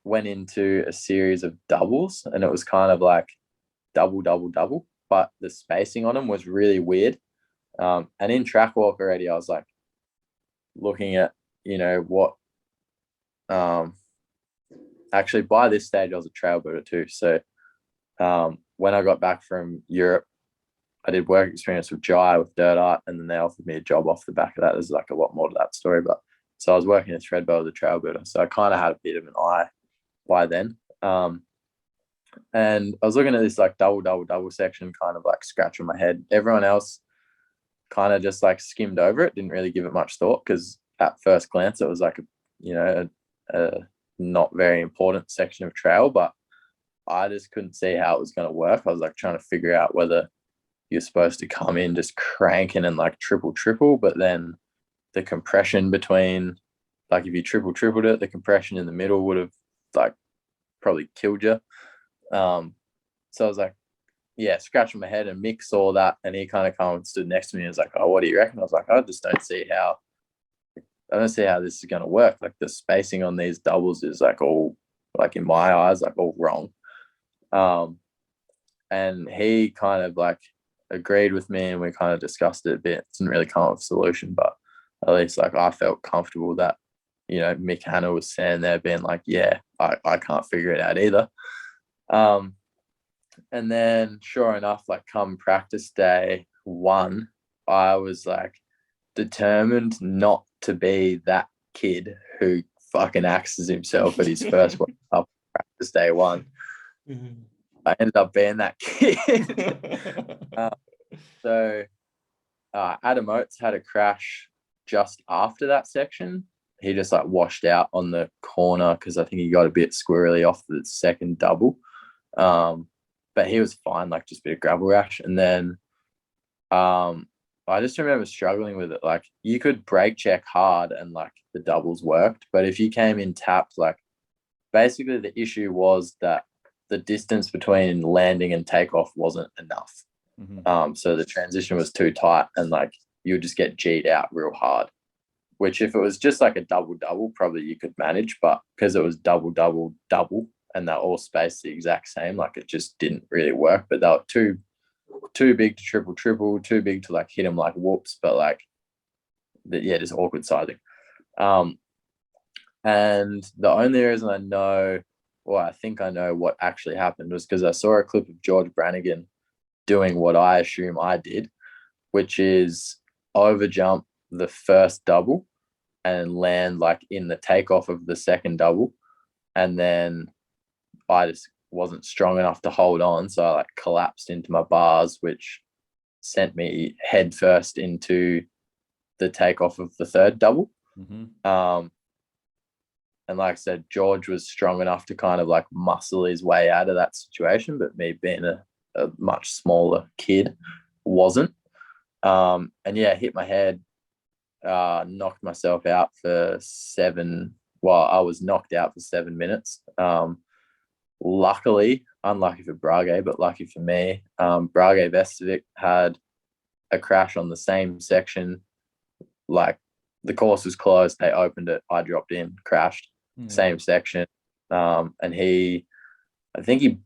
went into a series of doubles, and it was kind of like double, double, double, but the spacing on them was really weird. And in track walk already, I was like looking at, what, actually by this stage, I was a trail builder too. So when I got back from Europe, I did work experience with Jai with Dirt Art, and then they offered me a job off the back of that. There's like a lot more to that story, but so I was working at Threadbow as a trail builder. So I kind of had a bit of an eye by then. And I was looking at this like double, double, double section, kind of like scratching my head. Everyone else kind of just like skimmed over it, didn't really give it much thought, because at first glance it was like a not very important section of trail, but I just couldn't see how it was going to work. I was like trying to figure out whether you're supposed to come in just cranking and like triple, but then the compression between, like if you tripled it, the compression in the middle would have like probably killed you. So I was like, scratching my head, and Mick saw that, and he kind of come and stood next to me and was like, "Oh, what do you reckon?" I was like, I don't see how this is going to work. Like the spacing on these doubles is like all, like in my eyes, like all wrong. And he kind of like agreed with me, and we kind of discussed it a bit. Didn't really come up with a solution, but at least like I felt comfortable that, Mick Hanna was standing there being like, I can't figure it out either. And then sure enough, like come practice day 1, I was like determined not to be that kid who fucking axes himself at his first one up practice day 1. I ended up being that kid. So Adam Oates had a crash just after that section. He just like washed out on the corner because I think he got a bit squirrely off the second double. But he was fine, like just a bit of gravel rash. And then I just remember struggling with it. Like you could brake check hard and like the doubles worked, but if you came in tapped, like basically the issue was that the distance between landing and takeoff wasn't enough. So the transition was too tight and like you would just get G'd out real hard, which if it was just like a double, probably you could manage, but because it was double, and they're all spaced the exact same, like it just didn't really work. But they were too big to triple, too big to like hit them like whoops, but like just awkward sizing. And the only reason I know, or I think I know what actually happened, was because I saw a clip of George Brannigan doing what I assume I did, which is overjump the first double and land like in the takeoff of the second double. And then I just wasn't strong enough to hold on. So I like collapsed into my bars, which sent me head first into the takeoff of the third double. And like I said, George was strong enough to kind of like muscle his way out of that situation, but me being a much smaller kid wasn't. And yeah, hit my head, knocked myself out for 7. Well, I was knocked out for 7 minutes. Luckily, unlucky for Brage, but lucky for me, Brage Vestovic had a crash on the same section. Like the course was closed, they opened it, I dropped in, crashed, same section. And I think he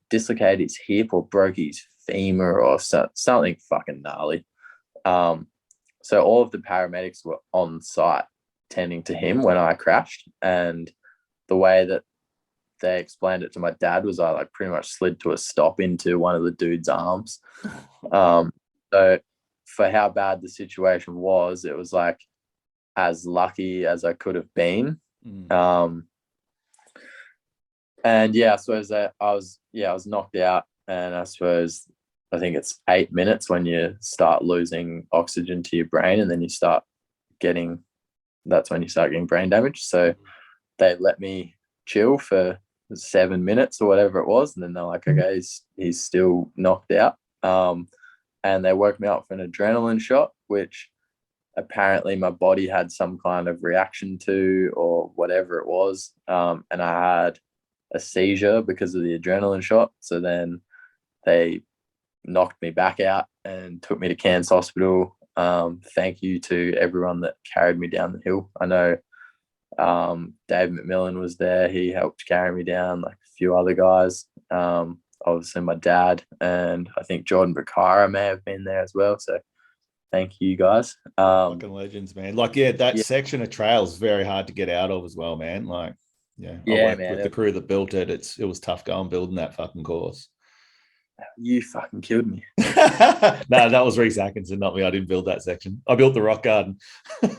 dislocated his hip or broke his femur or something fucking gnarly. So all of the paramedics were on site tending to him when I crashed. And the way that they explained it to my dad was I like pretty much slid to a stop into one of the dude's arms. So for how bad the situation was, it was like as lucky as I could have been. And yeah, I suppose that I was knocked out, and I think it's 8 minutes when you start losing oxygen to your brain, and then that's when you start getting brain damage. So they let me chill for 7 minutes or whatever it was, and then they're like, okay, he's still knocked out. And they woke me up for an adrenaline shot, which apparently my body had some kind of reaction to or whatever it was. And I had a seizure because of the adrenaline shot. So then they knocked me back out and took me to Cairns Hospital. Thank you to everyone that carried me down the hill. I know Dave McMillan was there. He helped carry me down, like a few other guys. Obviously my dad, and I think Jordan Bakara may have been there as well. So thank you guys. Fucking legends, man. Like, yeah, that section of trail is very hard to get out of as well, man. Like, I worked with the crew that built it. It was tough going building that fucking course. You fucking killed me. No, that was Reece Atkinson, not me. I didn't build that section. I built the rock garden. You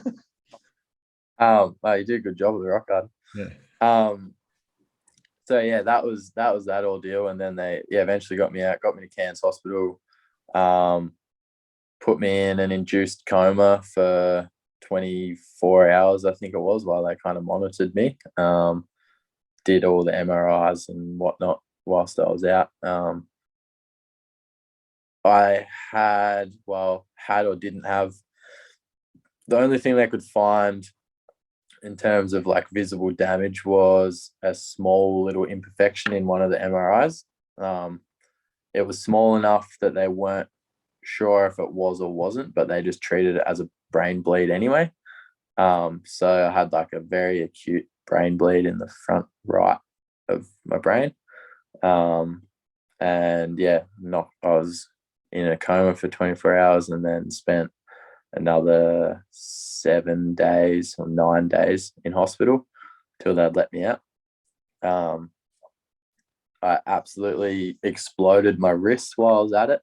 did a good job with the rock garden. Yeah. So yeah, that was that ordeal, and then they eventually got me to Cairns Hospital, put me in an induced coma for 24 hours, I think it was, while they kind of monitored me. Did all the MRIs and whatnot whilst I was out. I had or didn't have, the only thing they could find in terms of like visible damage was a small little imperfection in one of the MRIs. It was small enough that they weren't sure if it was or wasn't, but they just treated it as a brain bleed anyway. So I had like a very acute brain bleed in the front right of my brain. And I was in a coma for 24 hours and then spent another 7 days or 9 days in hospital till they'd let me out. I absolutely exploded my wrist while I was at it.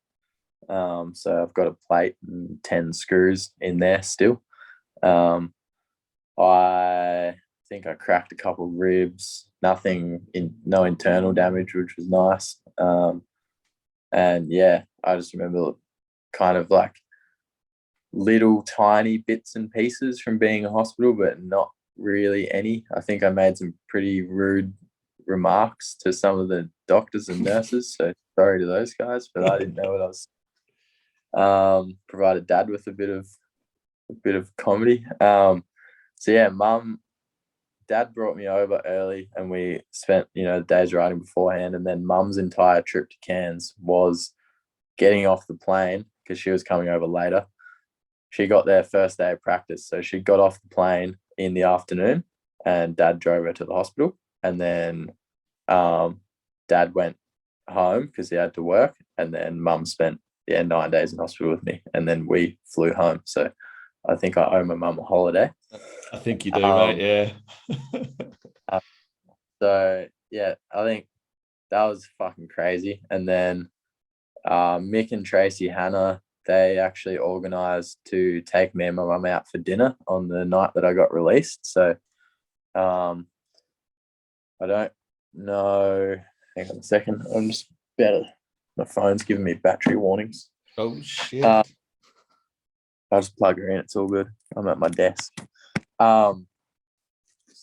So I've got a plate and 10 screws in there still. I think I cracked a couple ribs, no internal damage, which was nice. And yeah, I just remember kind of like little tiny bits and pieces from being in hospital, but not really any. I think I made some pretty rude remarks to some of the doctors and nurses. So sorry to those guys, but I didn't know what I was. Provided dad with a bit of comedy. So yeah, dad brought me over early, and we spent days riding beforehand, and then mum's entire trip to Cairns was getting off the plane because she was coming over later. She got there first day of practice, so she got off the plane in the afternoon, and dad drove her to the hospital, and then dad went home because he had to work, and then mum spent 9 days in hospital with me, and then we flew home. So I think I owe my mum a holiday. I think you do, mate. Yeah. So yeah, I think that was fucking crazy. And then Mick and Tracy Hannah, they actually organised to take me and my mum out for dinner on the night that I got released. So I don't know. Hang on a second. I'm just better. My phone's giving me battery warnings. Oh shit. I'll just plug her in. It's all good. I'm at my desk. So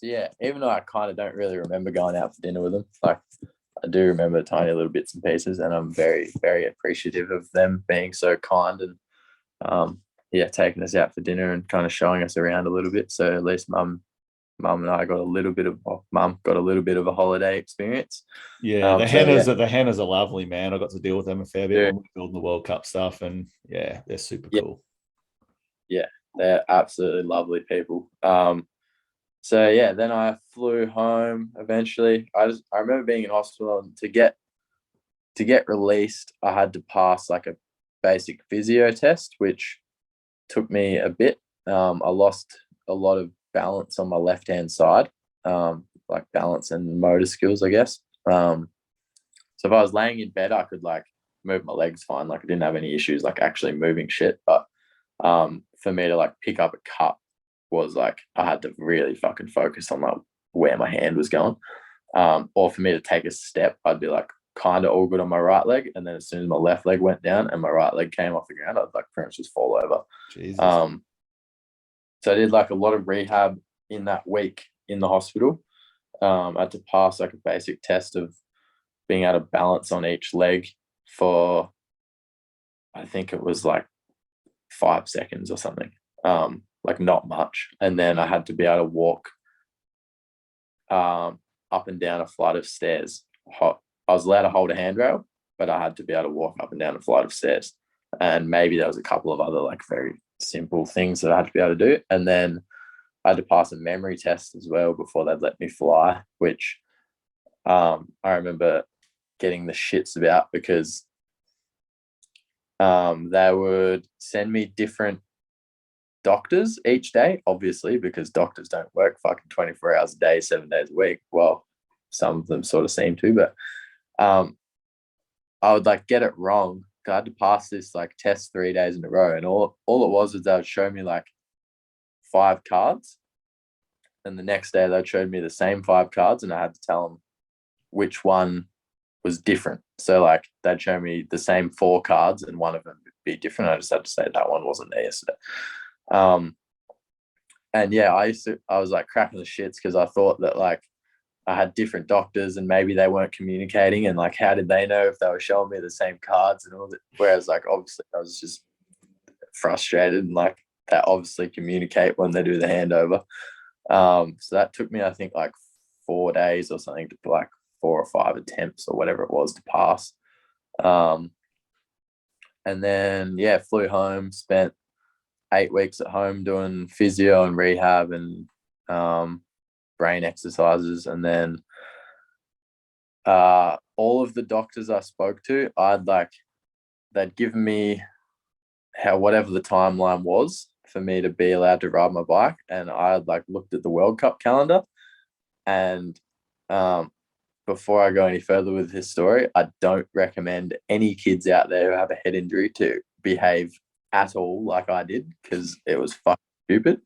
yeah, even though I kind of don't really remember going out for dinner with them, like I do remember tiny little bits and pieces, and I'm very, very appreciative of them being so kind and taking us out for dinner and kind of showing us around a little bit. So at least mum and I got a little bit of a holiday experience. Yeah, the Hannahs are lovely, man. I got to deal with them a fair bit when we were building the World Cup stuff, and yeah, they're super cool. Yeah, they're absolutely lovely people. So yeah, then I flew home eventually. I remember being in hospital, and to get released, I had to pass like a basic physio test, which took me a bit. I lost a lot of balance on my left-hand side, like balance and motor skills, I guess. So if I was laying in bed, I could like move my legs fine. Like I didn't have any issues like actually moving shit. But for me to like pick up a cup was like I had to really fucking focus on like where my hand was going. Or for me to take a step, I'd be like kind of all good on my right leg, and then as soon as my left leg went down and my right leg came off the ground, I'd like pretty much just fall over. Jesus. So I did like a lot of rehab in that week in the hospital. I had to pass like a basic test of being able to balance on each leg for, I think it was like 5 seconds or something. Like not much. And then I had to be able to walk up and down a flight of stairs. I was allowed to hold a handrail, but I had to be able to walk up and down a flight of stairs. And maybe there was a couple of other like very simple things that I had to be able to do. And then I had to pass a memory test as well before they'd let me fly, which I remember getting the shits about because they would send me different doctors each day, obviously, because doctors don't work fucking 24 hours a day, 7 days a week. Well, some of them sort of seem to, but I would like get it wrong. I had to pass this like test 3 days in a row, and all it was they would show me like 5 cards, and the next day they'd show me the same 5 cards, and I had to tell them which one was different. So like they'd show me the same 4 cards, and one of them would be different. I just had to say that one wasn't there yesterday. And yeah, I was like cracking the shits because I thought that like I had different doctors and maybe they weren't communicating, and like how did they know if they were showing me the same cards and all that? Whereas like obviously I was just frustrated, and like they obviously communicate when they do the handover. So that took me I think like 4 days or something to like 4 or 5 attempts or whatever it was to pass. And then yeah, flew home, spent 8 weeks at home doing physio and rehab and brain exercises. And then all of the doctors I spoke to, they'd given me whatever the timeline was for me to be allowed to ride my bike. And I had like looked at the World Cup calendar, and before I go any further with this story, I don't recommend any kids out there who have a head injury to behave at all like I did, because it was fucking stupid.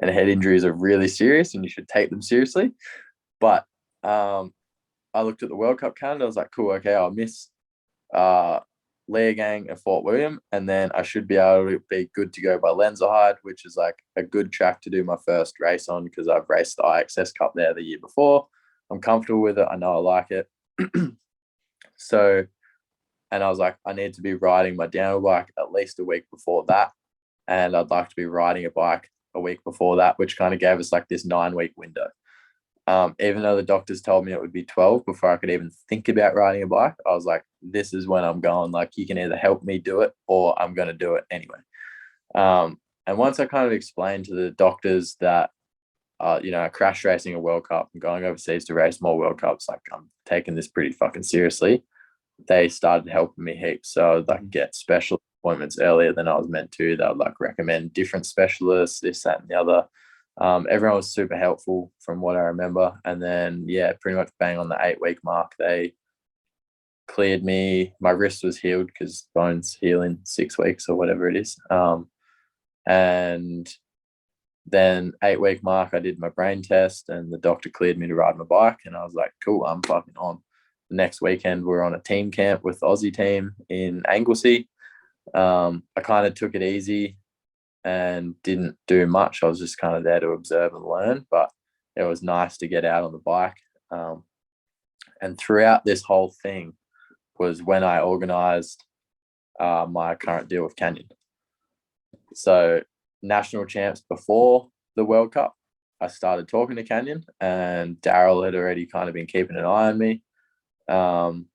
And head injuries are really serious and you should take them seriously. But I looked at the World Cup calendar. I was like, cool, okay, I'll miss Leogang and Fort William, and then I should be able to be good to go by Lenzerheide, which is like a good track to do my first race on because I've raced the IXS Cup there the year before. I'm comfortable with it. I know I like it. So, and I was like, I need to be riding my downhill bike at least a week before that. And I'd like to be riding a bike a week before that, which kind of gave us like this 9-week window. Even though the doctors told me it would be 12 before I could even think about riding a bike, I was like, this is when I'm going. Like, you can either help me do it or I'm going to do it anyway. And once I kind of explained to the doctors that, crash racing a World Cup and going overseas to race more World Cups, like, I'm taking this pretty fucking seriously, they started helping me heaps. So I'd like get special appointments earlier than I was meant to. They would like recommend different specialists, this, that, and the other. Everyone was super helpful from what I remember. And then, pretty much bang on the 8-week mark, they cleared me. My wrist was healed because bones heal in 6 weeks or whatever it is. And then 8-week mark, I did my brain test and the doctor cleared me to ride my bike. And I was like, cool, I'm fucking on. The next weekend, we're on a team camp with the Aussie team in Anglesey. I kind of took it easy and didn't do much. I was just kind of there to observe and learn, but it was nice to get out on the bike. And throughout this whole thing was when I organised my current deal with Canyon. So national champs before the World Cup, I started talking to Canyon, and Daryl had already kind of been keeping an eye on me. And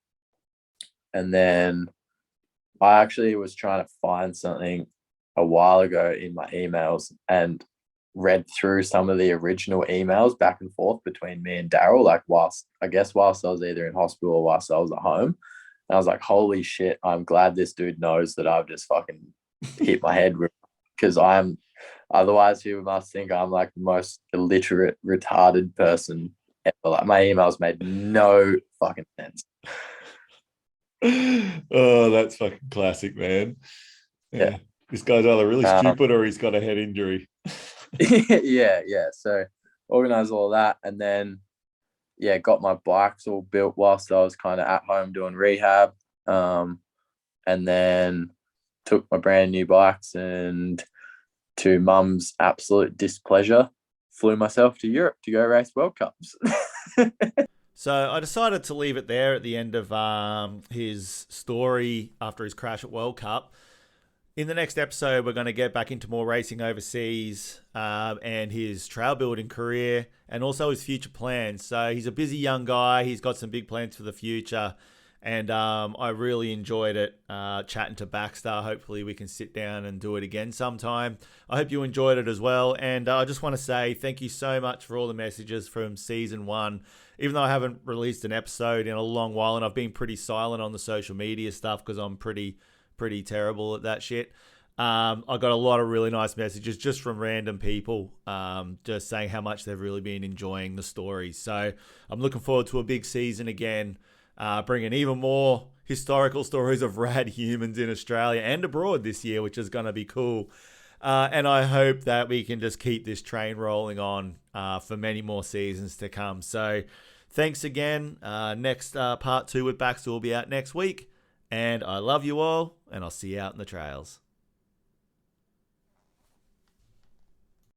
then I actually was trying to find something a while ago in my emails and read through some of the original emails back and forth between me and Daryl, like whilst I was either in hospital or whilst I was at home. And I was like, holy shit, I'm glad this dude knows that I've just fucking hit my head, because otherwise he must think I'm like the most illiterate, retarded person ever. Like, my emails made no fucking sense. Oh, that's fucking classic, man. Yeah. This guy's either really stupid or he's got a head injury. yeah. So organized all that, and then got my bikes all built whilst I was kind of at home doing rehab. And then took my brand new bikes and, to mum's absolute displeasure, flew myself to Europe to go race World Cups. So I decided to leave it there at the end of his story after his crash at World Cup. In the next episode, we're going to get back into more racing overseas and his trail building career and also his future plans. So he's a busy young guy. He's got some big plans for the future. And I really enjoyed it chatting to Baxter. Hopefully we can sit down and do it again sometime. I hope you enjoyed it as well. And I just want to say thank you so much for all the messages from season 1. Even though I haven't released an episode in a long while and I've been pretty silent on the social media stuff because I'm pretty terrible at that shit. I got a lot of really nice messages just from random people just saying how much they've really been enjoying the stories. So I'm looking forward to a big season again. Bringing even more historical stories of rad humans in Australia and abroad this year, which is going to be cool. And I hope that we can just keep this train rolling on for many more seasons to come. So thanks again. Next part 2 with Baxter will be out next week. And I love you all, and I'll see you out in the trails.